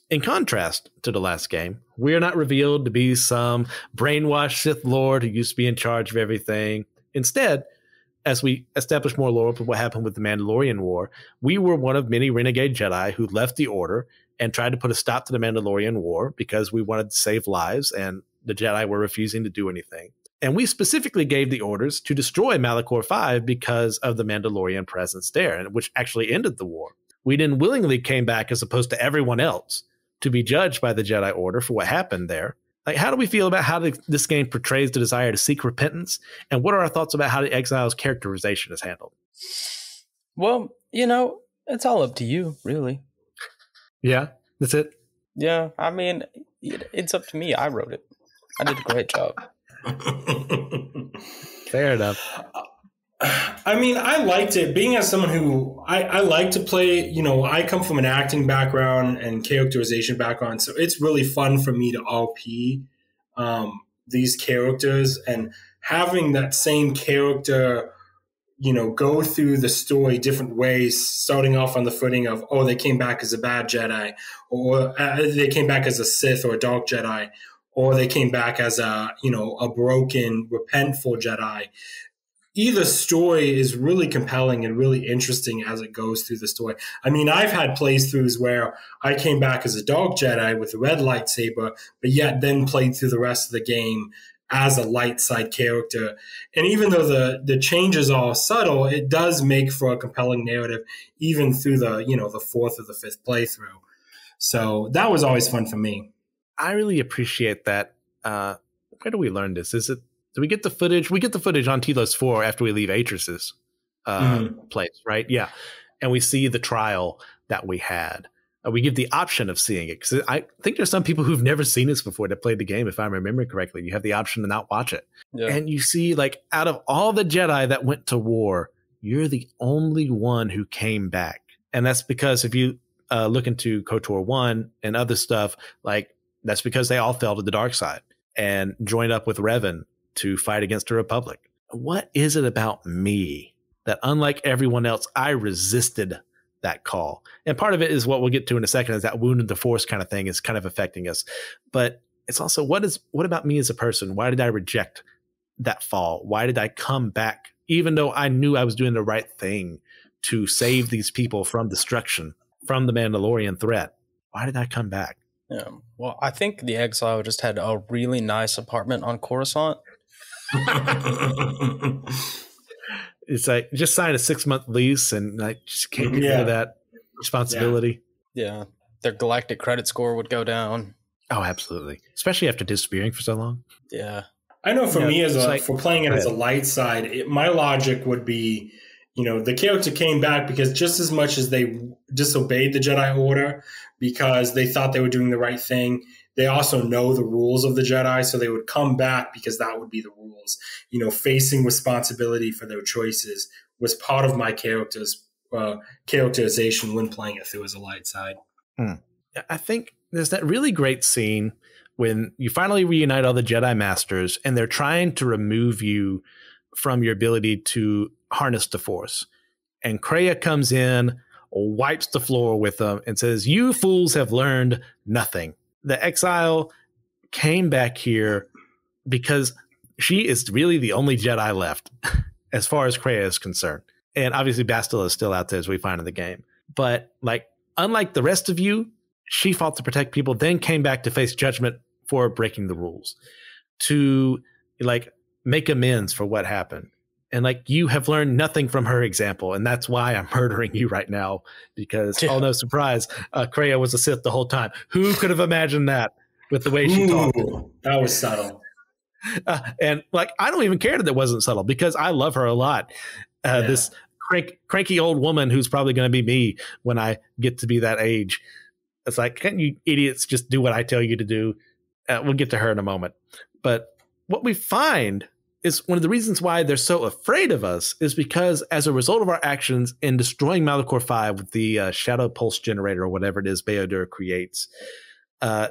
in contrast to the last game, we are not revealed to be some brainwashed Sith Lord who used to be in charge of everything. Instead, as we establish more lore of what happened with the Mandalorian War, we were one of many renegade Jedi who left the Order and tried to put a stop to the Mandalorian War because we wanted to save lives, and the Jedi were refusing to do anything. And we specifically gave the orders to destroy Malachor 5 because of the Mandalorian presence there, and which actually ended the war. We then willingly came back, as opposed to everyone else, to be judged by the Jedi Order for what happened there. Like, how do we feel about how this game portrays the desire to seek repentance? And what are our thoughts about how the Exile's characterization is handled? Well, it's all up to you, really. Yeah, that's it. Yeah, I mean, it's up to me. I wrote it. I did a great job. Fair enough. I mean, I liked it. Being as someone who I like to play, I come from an acting background and characterization background, so it's really fun for me to RP these characters, and having that same character, go through the story different ways, starting off on the footing of, oh, they came back as a bad Jedi, or they came back as a Sith or a dark Jedi, or they came back as a broken, repentful Jedi. Either story is really compelling and really interesting as it goes through the story. I mean, I've had playthroughs where I came back as a dark Jedi with a red lightsaber, but yet then played through the rest of the game as a light side character. And even though the changes are subtle, it does make for a compelling narrative, even through the fourth or the fifth playthrough. So that was always fun for me. I really appreciate that. Where do we learn this? Do we get the footage? We get the footage on Telos 4 after we leave Atrus's place, right? Yeah. And we see the trial that we had. We give the option of seeing it, because I think there's some people who've never seen this before that played the game, if I remember correctly. You have the option to not watch it. Yeah. And you see, like, out of all the Jedi that went to war, you're the only one who came back. And that's because if you look into KOTOR 1 and other stuff, like, that's because they all fell to the dark side and joined up with Revan to fight against the Republic. What is it about me that, unlike everyone else, I resisted that call? And part of it is what we'll get to in a second, is that wounded the Force kind of thing is kind of affecting us. But it's also, what about me as a person? Why did I reject that fall? Why did I come back, even though I knew I was doing the right thing to save these people from destruction, from the Mandalorian threat? Why did I come back? Yeah. Well, I think the Exile just had a really nice apartment on Coruscant. It's like, just sign a 6-month lease and I just can't get rid of that responsibility. Yeah. Their galactic credit score would go down. Oh, absolutely. Especially after disappearing for so long. Yeah. I know for me, for playing it as a light side, my logic would be, the character came back because just as much as they disobeyed the Jedi Order because they thought they were doing the right thing, they also know the rules of the Jedi, so they would come back because that would be the rules. Facing responsibility for their choices was part of my characterization when playing it through as a light side. I think there's that really great scene when you finally reunite all the Jedi Masters and they're trying to remove you from your ability to harness the Force. And Kreia comes in, wipes the floor with them, and says, "You fools have learned nothing." The Exile came back here because she is really the only Jedi left as far as Kreia is concerned. And obviously Bastila is still out there, as we find in the game. But like, unlike the rest of you, she fought to protect people, then came back to face judgment for breaking the rules, to like make amends for what happened. And like, you have learned nothing from her example. And that's why I'm murdering you right now, because, oh, no surprise, Kreia was a Sith the whole time. Who could have imagined that with the way she talked? That was subtle. And like, I don't even care that it wasn't subtle, because I love her a lot. This cranky old woman who's probably going to be me when I get to be that age. It's like, can't you idiots just do what I tell you to do? We'll get to her in a moment. But what we find is one of the reasons why they're so afraid of us is because as a result of our actions in destroying Malachor 5 with the Shadow Pulse Generator or whatever it is Beodur creates,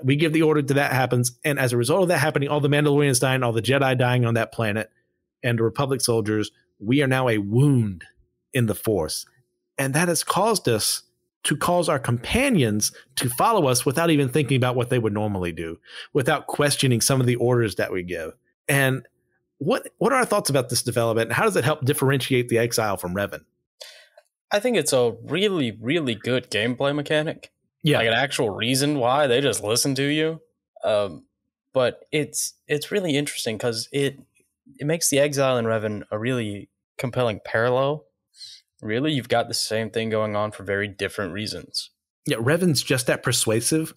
we give the order that happens. And as a result of that happening, all the Mandalorians dying, all the Jedi dying on that planet, and the Republic soldiers, we are now a wound in the Force. And that has caused us to cause our companions to follow us without even thinking about what they would normally do, without questioning some of the orders that we give. And what are our thoughts about this development? And how does it help differentiate the Exile from Revan? I think it's a really, really good gameplay mechanic. Yeah. Like an actual reason why they just listen to you. But it's really interesting because it makes the Exile and Revan a really compelling parallel. Really, you've got the same thing going on for very different reasons. Yeah, Revan's just that persuasive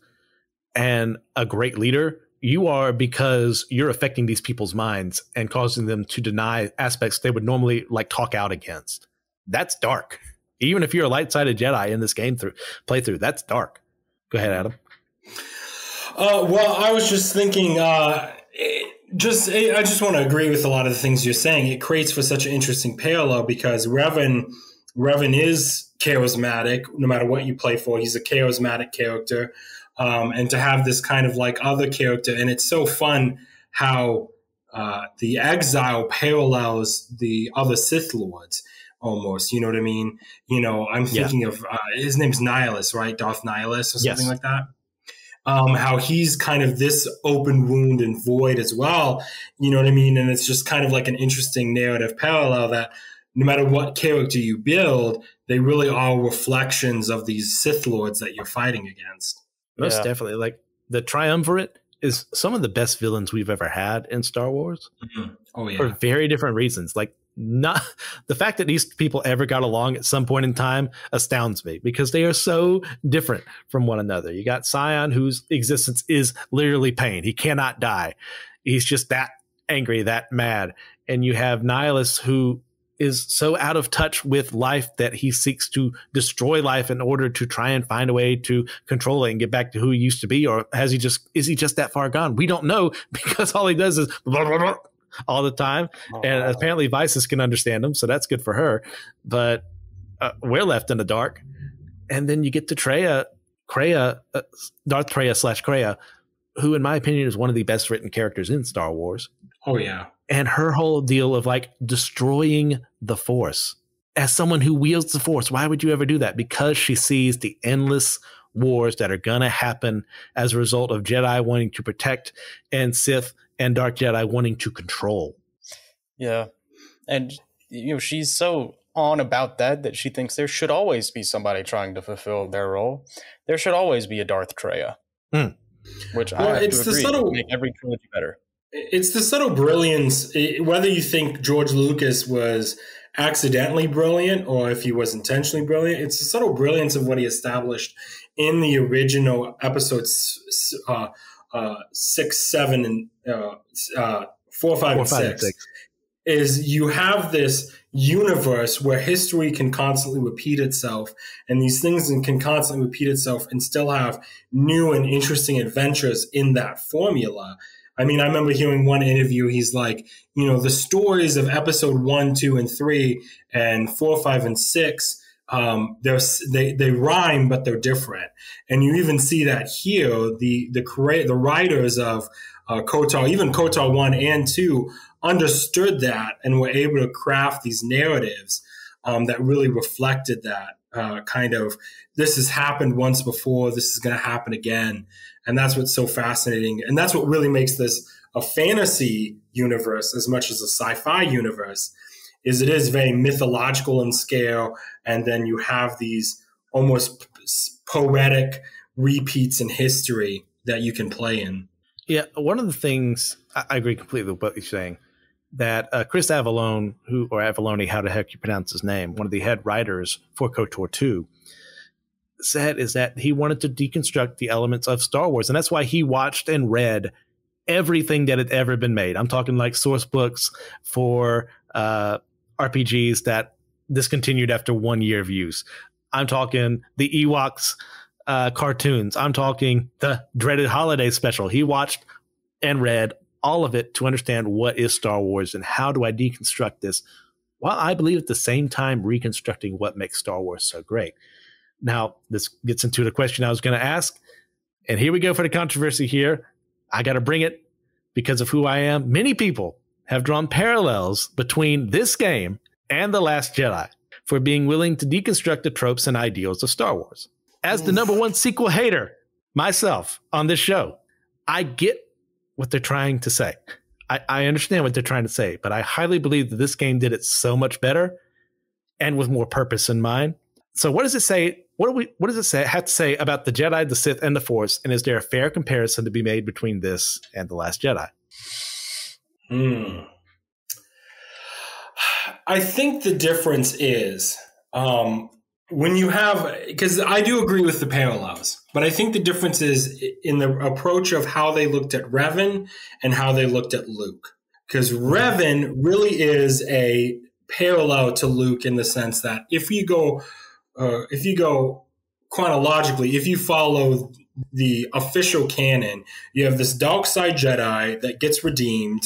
and a great leader. You are because you're affecting these people's minds and causing them to deny aspects they would normally like talk out against. That's dark. Even if you're a light-sided Jedi in this game playthrough, that's dark. Go ahead, Adam. Well, I was just thinking, I just want to agree with a lot of the things you're saying. It creates for such an interesting parallel because Revan is charismatic, no matter what you play for. He's a charismatic character. And to have this kind of like other character. And it's so fun how the Exile parallels the other Sith Lords almost. You know what I mean? You know, I'm thinking of his name's Nihilus, right? Darth Nihilus or something like that. How he's kind of this open wound and void as well. You know what I mean? And it's just kind of like an interesting narrative parallel that no matter what character you build, they really are reflections of these Sith Lords that you're fighting against. Most definitely. Like the Triumvirate is some of the best villains we've ever had in Star Wars. Mm-hmm. Oh, yeah. For very different reasons. Like not the fact that these people ever got along at some point in time astounds me because they are so different from one another. You got Scion, whose existence is literally pain. He cannot die. He's just that angry, that mad. And you have Nihilus, who is so out of touch with life that he seeks to destroy life in order to try and find a way to control it and get back to who he used to be. Or is he just that far gone? We don't know because all he does is blah, blah, blah, all the time. And apparently Vices can understand him. So that's good for her. But we're left in the dark. And then you get to Darth Traya / Kreia, who in my opinion is one of the best written characters in Star Wars. Oh, yeah. And her whole deal of like destroying the Force. As someone who wields the Force, why would you ever do that? Because she sees the endless wars that are going to happen as a result of Jedi wanting to protect and Sith and Dark Jedi wanting to control. Yeah. And, you know, she's so on about that she thinks there should always be somebody trying to fulfill their role. There should always be a Darth Traya. Which I have to agree would make every trilogy better. It's the subtle brilliance, whether you think George Lucas was accidentally brilliant or if he was intentionally brilliant, it's the subtle brilliance of what he established in the original episodes 6, 7, and 4, 5, and 6. Is you have this universe where history can constantly repeat itself and these things can constantly repeat itself and still have new and interesting adventures in that formula. I mean, I remember hearing one interview, he's like, you know, the stories of episode 1, 2, and 3 and 4, 5, and 6, they rhyme, but they're different. And you even see that here, the writers of KOTOR, even KOTOR 1 and 2, understood that and were able to craft these narratives that really reflected that kind of, this has happened once before, this is going to happen again. And that's what's so fascinating. And that's what really makes this a fantasy universe as much as a sci-fi universe, is it is very mythological in scale. And then you have these almost poetic repeats in history that you can play in. Yeah, one of the things, I agree completely with what you're saying, that Chris Avallone, or Avallone, how the heck you pronounce his name, one of the head writers for KOTOR 2, said is that he wanted to deconstruct the elements of Star Wars. And that's why he watched and read everything that had ever been made. I'm talking like source books for RPGs that discontinued after 1 year of use. I'm talking the Ewoks cartoons. I'm talking the dreaded holiday special. He watched and read all of it to understand what is Star Wars and how do I deconstruct this, while I believe at the same time reconstructing what makes Star Wars so great. Now, this gets into the question I was going to ask, and here we go for the controversy here. I got to bring it because of who I am. Many people have drawn parallels between this game and The Last Jedi for being willing to deconstruct the tropes and ideals of Star Wars. As the number one sequel hater myself on this show, I get what they're trying to say. I understand what they're trying to say, but I highly believe that this game did it so much better and with more purpose in mind. So what does it say? What does it say? Have to say about the Jedi, the Sith, and the Force? And is there a fair comparison to be made between this and The Last Jedi? I think the difference is when you have, because I do agree with the parallels, but I think the difference is in the approach of how they looked at Revan and how they looked at Luke. Because Revan really is a parallel to Luke in the sense that if you go chronologically, if you follow the official canon, you have this dark side Jedi that gets redeemed,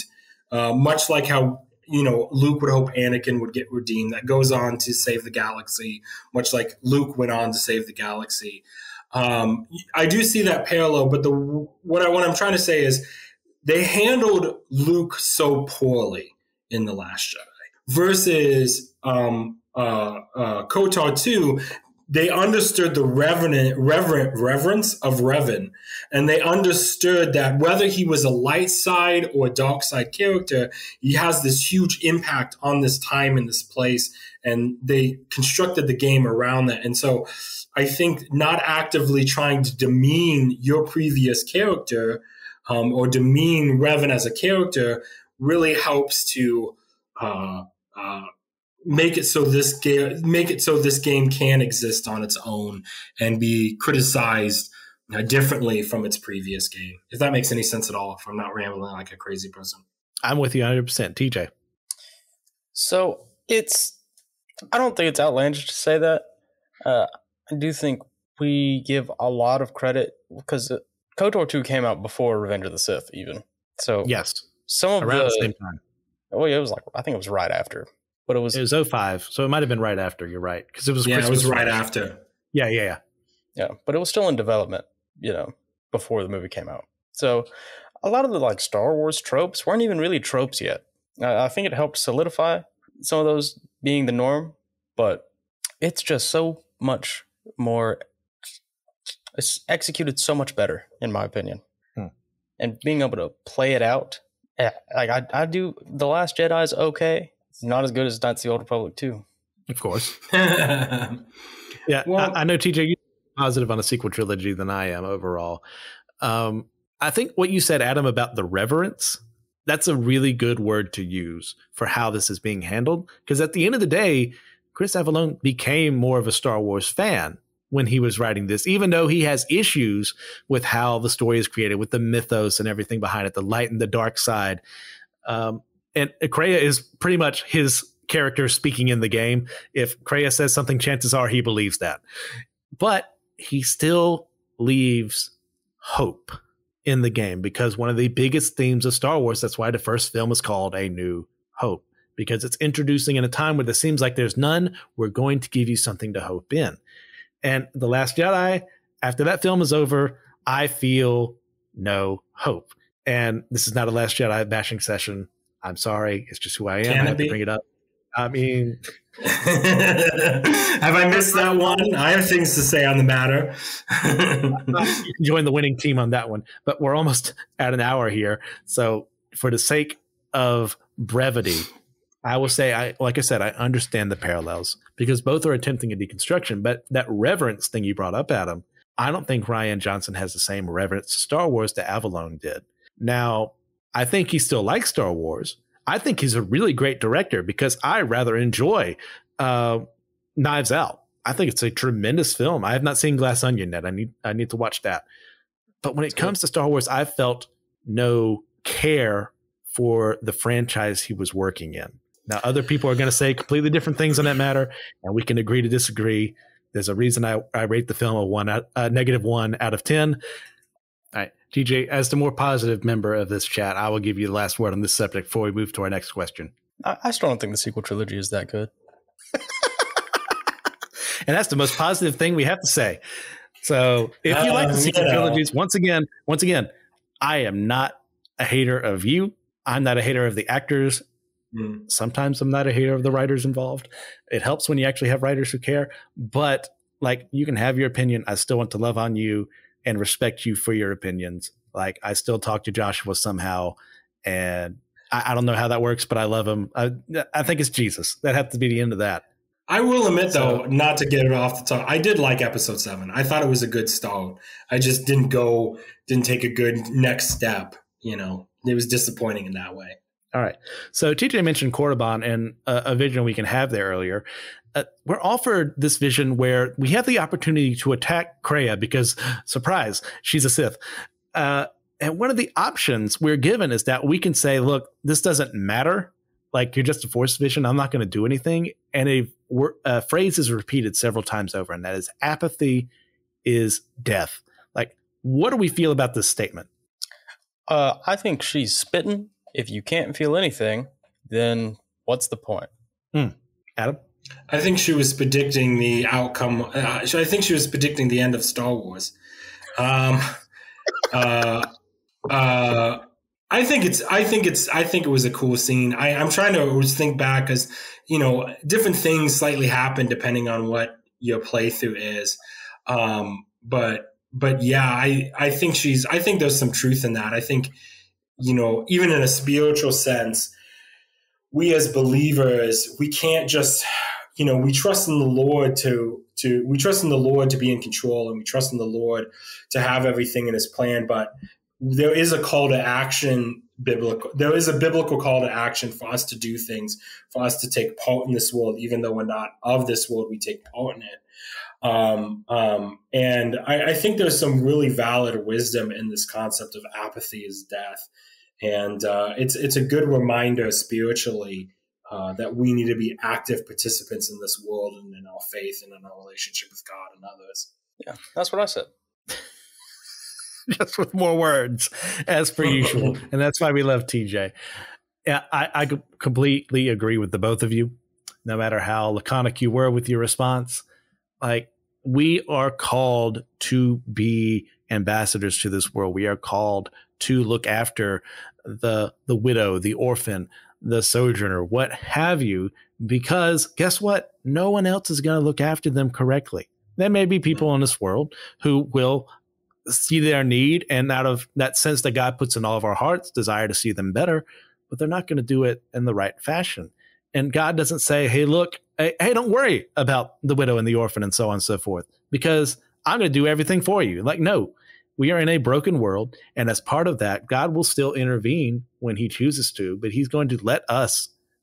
much like how Luke would hope Anakin would get redeemed. That goes on to save the galaxy, much like Luke went on to save the galaxy. I do see that parallel, but what I'm trying to say is they handled Luke so poorly in The Last Jedi versus KOTOR 2. They understood the reverence of Revan, and they understood that whether he was a light side or a dark side character, he has this huge impact on this time and this place, and they constructed the game around that. And so I think not actively trying to demean your previous character or demean Revan as a character really helps to make it so this game can exist on its own and be criticized differently from its previous game. If that makes any sense at all, if I'm not rambling like a crazy person. I'm with you 100%. TJ. So I don't think it's outlandish to say that. I do think we give a lot of credit because KOTOR 2 came out before Revenge of the Sith even. So yes, some of around the same time. Oh yeah, I think it was right after. But it was 05, so it might have been right after. You're right, because it was Christmas. It was right after. Yeah. But it was still in development, before the movie came out. So a lot of the Star Wars tropes weren't even really tropes yet. I think it helped solidify some of those being the norm, but it's just so much more. It's executed so much better, in my opinion, and being able to play it out. I do. The Last Jedi is okay. It's not as good as Knights of the Old Republic 2. Of course. Yeah, well, I know, TJ, you're positive on a sequel trilogy than I am overall. I think what you said, Adam, about the reverence, that's a really good word to use for how this is being handled. Because at the end of the day, Chris Avellone became more of a Star Wars fan when he was writing this, even though he has issues with how the story is created, with the mythos and everything behind it, the light and the dark side. And Kreia is pretty much his character speaking in the game. If Kreia says something, chances are he believes that. But he still leaves hope in the game, because one of the biggest themes of Star Wars, that's why the first film is called A New Hope, because it's introducing in a time where it seems like there's none, we're going to give you something to hope in. And The Last Jedi, after that film is over, I feel no hope. And this is not a Last Jedi bashing session. I'm sorry. It's just who I am. I have to bring it up. I mean, have I missed that one? I have things to say on the matter. You can join the winning team on that one, but we're almost at an hour here. So for the sake of brevity, I will say, like I said, I understand the parallels because both are attempting a deconstruction, but that reverence thing you brought up, Adam, I don't think Rian Johnson has the same reverence to Star Wars that Avellone did. Now, I think he still likes Star Wars. I think he's a really great director because I rather enjoy Knives Out. I think it's a tremendous film. I have not seen Glass Onion yet. I need to watch that. But when it comes to Star Wars, I felt no care for the franchise he was working in. Now, other people are going to say completely different things on that matter, and we can agree to disagree. There's a reason I rate the film a -1 out of 10. All right, TJ, as the more positive member of this chat, I will give you the last word on this subject before we move to our next question. I still don't think the sequel trilogy is that good. And that's the most positive thing we have to say. So if you like the sequel trilogies, once again, I am not a hater of you. I'm not a hater of the actors. Sometimes I'm not a hater of the writers involved. It helps when you actually have writers who care. But like, you can have your opinion. I still want to love on you and respect you for your opinions. Like, I still talk to Joshua somehow, and I don't know how that works, but I love him. I think it's Jesus. That has to be the end of that. I will admit, though, not to get it off the top, I did like episode 7. I thought it was a good start. I just didn't take a good next step. You know, it was disappointing in that way. All right. So TJ mentioned Korriban and a vision we can have there earlier. We're offered this vision where we have the opportunity to attack Kreia because, surprise, she's a Sith. And one of the options we're given is that we can say, look, this doesn't matter. Like, you're just a Force vision. I'm not going to do anything. And a phrase is repeated several times over, and that is apathy is death. Like, what do we feel about this statement? I think she's spitting. If you can't feel anything, then what's the point? Adam? I think she was predicting the outcome. I think she was predicting the end of Star Wars. I think it was a cool scene. I'm trying to think back because, you know, different things slightly happen depending on what your playthrough is. But yeah, I think there's some truth in that. I think, you know, even in a spiritual sense, we as believers, we can't just, you know, we trust in the Lord we trust in the Lord to be in control, and we trust in the Lord to have everything in his plan. But there is a call to action, there is a biblical call to action for us to do things, for us to take part in this world, even though we're not of this world, we take part in it. And I think there's some really valid wisdom in this concept of apathy is death. And it's a good reminder spiritually that we need to be active participants in this world and in our faith and in our relationship with God and others. Yeah, that's what I said. Just with more words, as per usual. And that's why we love TJ. Yeah, I completely agree with the both of you, no matter how laconic you were with your response. Like, we are called to be ambassadors to this world. We are called to look after the widow, the orphan, the sojourner, what have you, because guess what? No one else is going to look after them correctly. There may be people in this world who will see their need, and out of that sense that God puts in all of our hearts, desire to see them better, but they're not going to do it in the right fashion. And God doesn't say, hey, look, hey, don't worry about the widow and the orphan and so on and so forth, because I'm going to do everything for you. Like, no, we are in a broken world. And as part of that, God will still intervene when he chooses to, but he's going to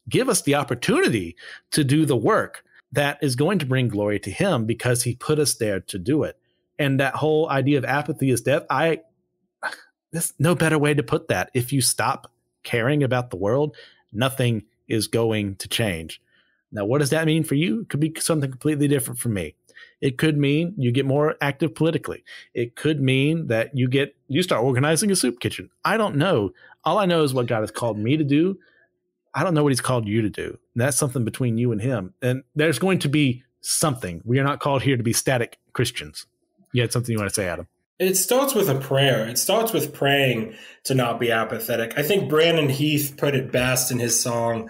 give us the opportunity to do the work that is going to bring glory to him because he put us there to do it. And that whole idea of apathy is death, there's no better way to put that. If you stop caring about the world, nothing is going to change. Now, what does that mean for you? It could be something completely different from me. It could mean you get more active politically. It could mean that you start organizing a soup kitchen. I don't know. All I know is what God has called me to do. I don't know what he's called you to do. And that's something between you and him. And there's going to be something. We are not called here to be static Christians. You had something you want to say, Adam? It starts with a prayer. It starts with praying to not be apathetic. I think Brandon Heath put it best in his song,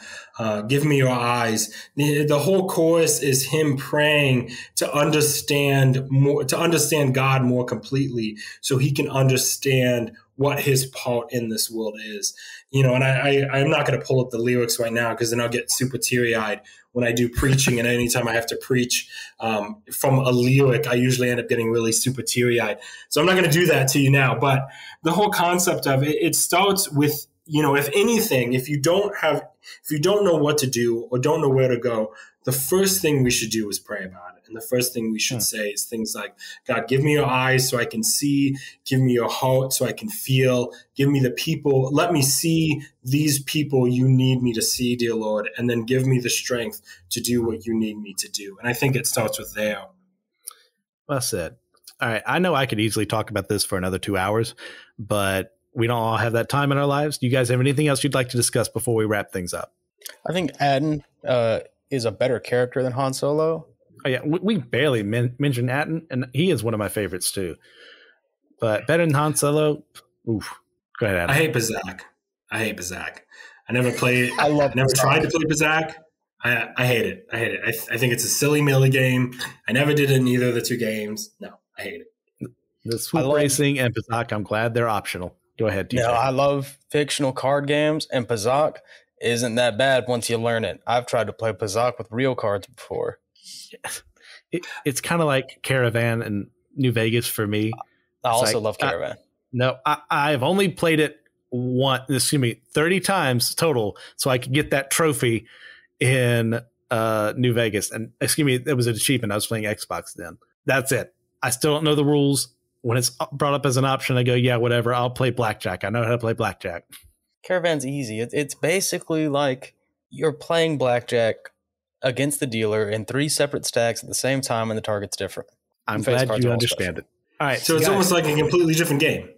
Give Me Your Eyes. The whole chorus is him praying to understand God more completely so he can understand what his part in this world is. You know, and I'm not going to pull up the lyrics right now because then I'll get super teary-eyed when I do preaching, and anytime I have to preach from a lyric, I usually end up getting really super teary-eyed. So I'm not going to do that to you now. But the whole concept of it starts with, you know, if anything, if you don't know what to do or don't know where to go, the first thing we should do is pray about it. And the first thing we should say is things like, God, give me your eyes so I can see, give me your heart so I can feel, give me the people, let me see these people you need me to see, dear Lord, and then give me the strength to do what you need me to do. And I think it starts with there. well said. All right. I know I could easily talk about this for another 2 hours, but we don't all have that time in our lives. Do you guys have anything else you'd like to discuss before we wrap things up? I think Atten is a better character than Han Solo. Oh, yeah. We barely mentioned Atten, and he is one of my favorites too. But better than Han Solo? Oof. Go ahead, Adam. I hate Bazak. I never played. I never tried to play Bazak. I hate it. I think it's a silly milly game. I never did it in either of the two games. No, I hate it. The swoop racing and Bazak, I'm glad they're optional. Go ahead, DJ. No, I love fictional card games, and Bazak isn't that bad once you learn it. I've tried to play Bazak with real cards before. It's kind of like Caravan and New Vegas for me. I also love Caravan. I've only played it 30 times total, so I could get that trophy in New Vegas. And it was an achievement. I was playing Xbox then. That's it. I still don't know the rules. When it's brought up as an option, I go, yeah, whatever. I'll play blackjack. I know how to play blackjack. Caravan's easy. It's basically like you're playing blackjack against the dealer in 3 separate stacks at the same time, and the target's different. I'm glad you understand it. All right. So it's almost like a completely different game.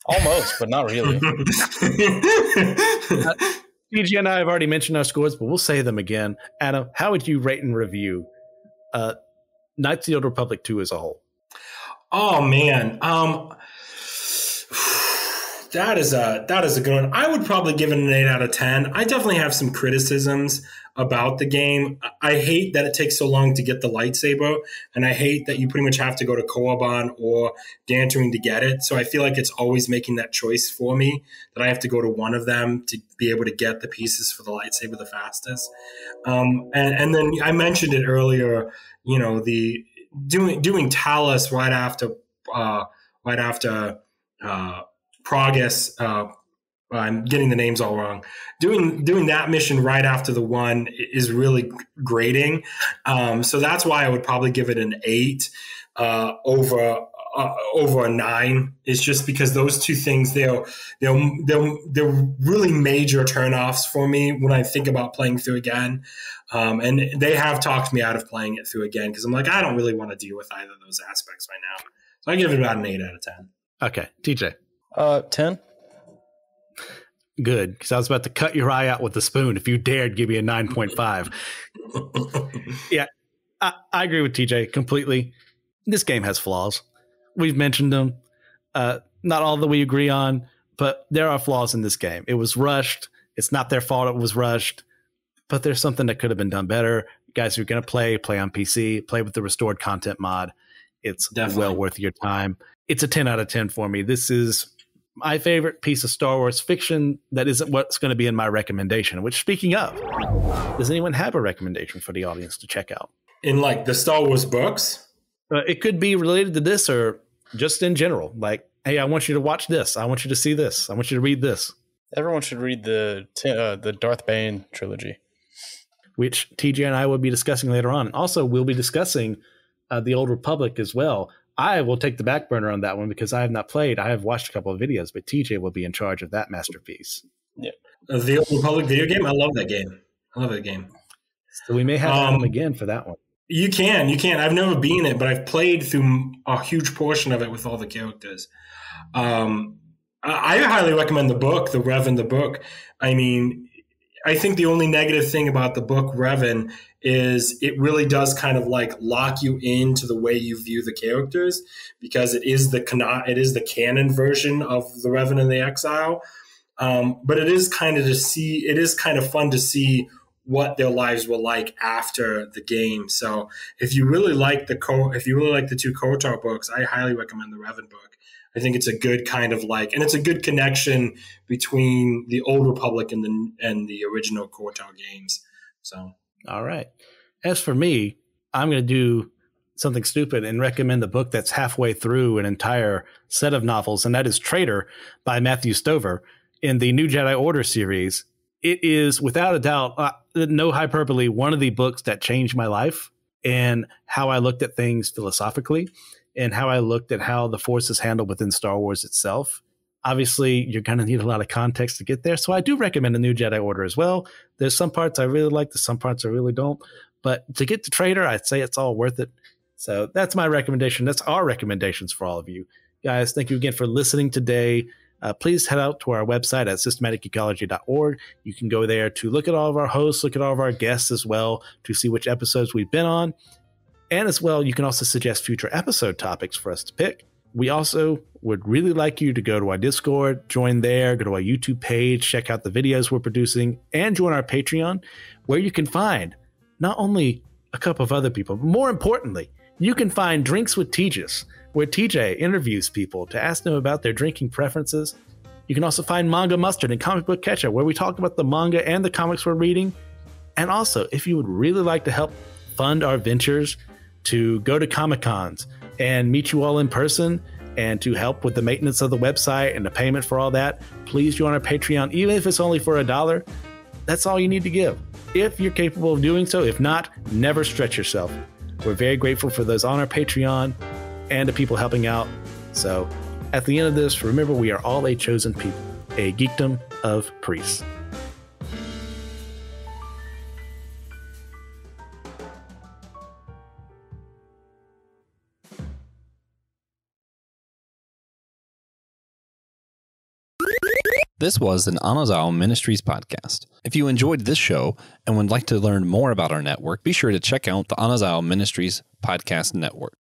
Almost, but not really. TG and I have already mentioned our scores, but we'll say them again. Adam, how would you rate and review Knights of the Old Republic 2 as a whole? Oh man, that is a good one. I would probably give it an 8 out of 10. I definitely have some criticisms about the game. I hate that it takes so long to get the lightsaber, and I hate that you pretty much have to go to Korriban or Dantooine to get it. So I feel like it's always making that choice for me that I have to go to one of them to be able to get the pieces for the lightsaber the fastest. And then I mentioned it earlier, the doing Talos right after Pragus. I'm getting the names all wrong. Doing that mission right after the one is really grating. So that's why I would probably give it an 8 over a 9. Is just because those two things they're really major turnoffs for me when I think about playing through again. And they have talked me out of playing it through again because I'm like, I don't really want to deal with either of those aspects right now. So I give it about an 8 out of 10. Okay, TJ. 10. Good, because I was about to cut your eye out with the spoon if you dared give me a 9.5. Yeah, I agree with TJ completely. This game has flaws. We've mentioned them. Not all that we agree on, but there are flaws in this game. It was rushed. It's not their fault it was rushed, but there's something that could have been done better. Guys who are going to play on PC, play with the restored content mod. It's definitely well worth your time. It's a 10 out of 10 for me. This is my favorite piece of Star Wars fiction that isn't what's going to be in my recommendation, which, speaking of, does anyone have a recommendation for the audience to check out? In like the Star Wars books? It could be related to this or just in general. Like, hey, I want you to watch this. I want you to see this. I want you to read this. Everyone should read the Darth Bane trilogy, which TJ and I will be discussing later on. Also, we'll be discussing the Old Republic as well. I will take the back burner on that one because I have not played. I have watched a couple of videos, but TJ will be in charge of that masterpiece. Yeah. The Old Republic video game? I love that game. So we may have Adam again for that one. You can. I've never beaten it, but I've played through a huge portion of it with all the characters. I highly recommend the book, the Revan, the book. I mean, I think the only negative thing about the book Revan is it really does kind of like lock you into the way you view the characters because it is the canon version of the Revan and the Exile. But it is kind of fun to see what their lives were like after the game. So if you really like the two KOTOR books, I highly recommend the Revan book. I think it's a good kind of and it's a good connection between the Old Republic and the original KOTOR games. So, all right. As for me, I'm going to do something stupid and recommend the book that's halfway through an entire set of novels, and that is Traitor by Matthew Stover in the New Jedi Order series. It is, without a doubt, no hyperbole, one of the books that changed my life and how I looked at things philosophically and how I looked at how the Force is handled within Star Wars itself. Obviously, you're going to need a lot of context to get there, so I do recommend the New Jedi Order as well. There's some parts I really like, there's some parts I really don't. But to get to Traitor, I'd say it's all worth it. So that's my recommendation. That's our recommendations for all of you. Guys, thank you again for listening today. Please head out to our website at systematicecology.org. You can go there to look at all of our hosts, look at all of our guests as well, to see which episodes we've been on. And as well, you can also suggest future episode topics for us to pick. We also would really like you to go to our Discord, join there, go to our YouTube page, check out the videos we're producing, and join our Patreon, where you can find not only a couple of other people, but more importantly, you can find Drinks with Tejas, where TJ interviews people to ask them about their drinking preferences. You can also find Manga Mustard and Comic Book Ketchup, where we talk about the manga and the comics we're reading. And also, if you would really like to help fund our ventures to go to Comic-Cons and meet you all in person and to help with the maintenance of the website and the payment for all that, please join our Patreon, even if it's only for $1. That's all you need to give, if you're capable of doing so. If not, never stretch yourself. We're very grateful for those on our Patreon and the people helping out. So at the end of this, remember, we are all a chosen people, a geekdom of priests. This was an Anazao Ministries podcast. If you enjoyed this show and would like to learn more about our network, be sure to check out the Anazao Ministries podcast network.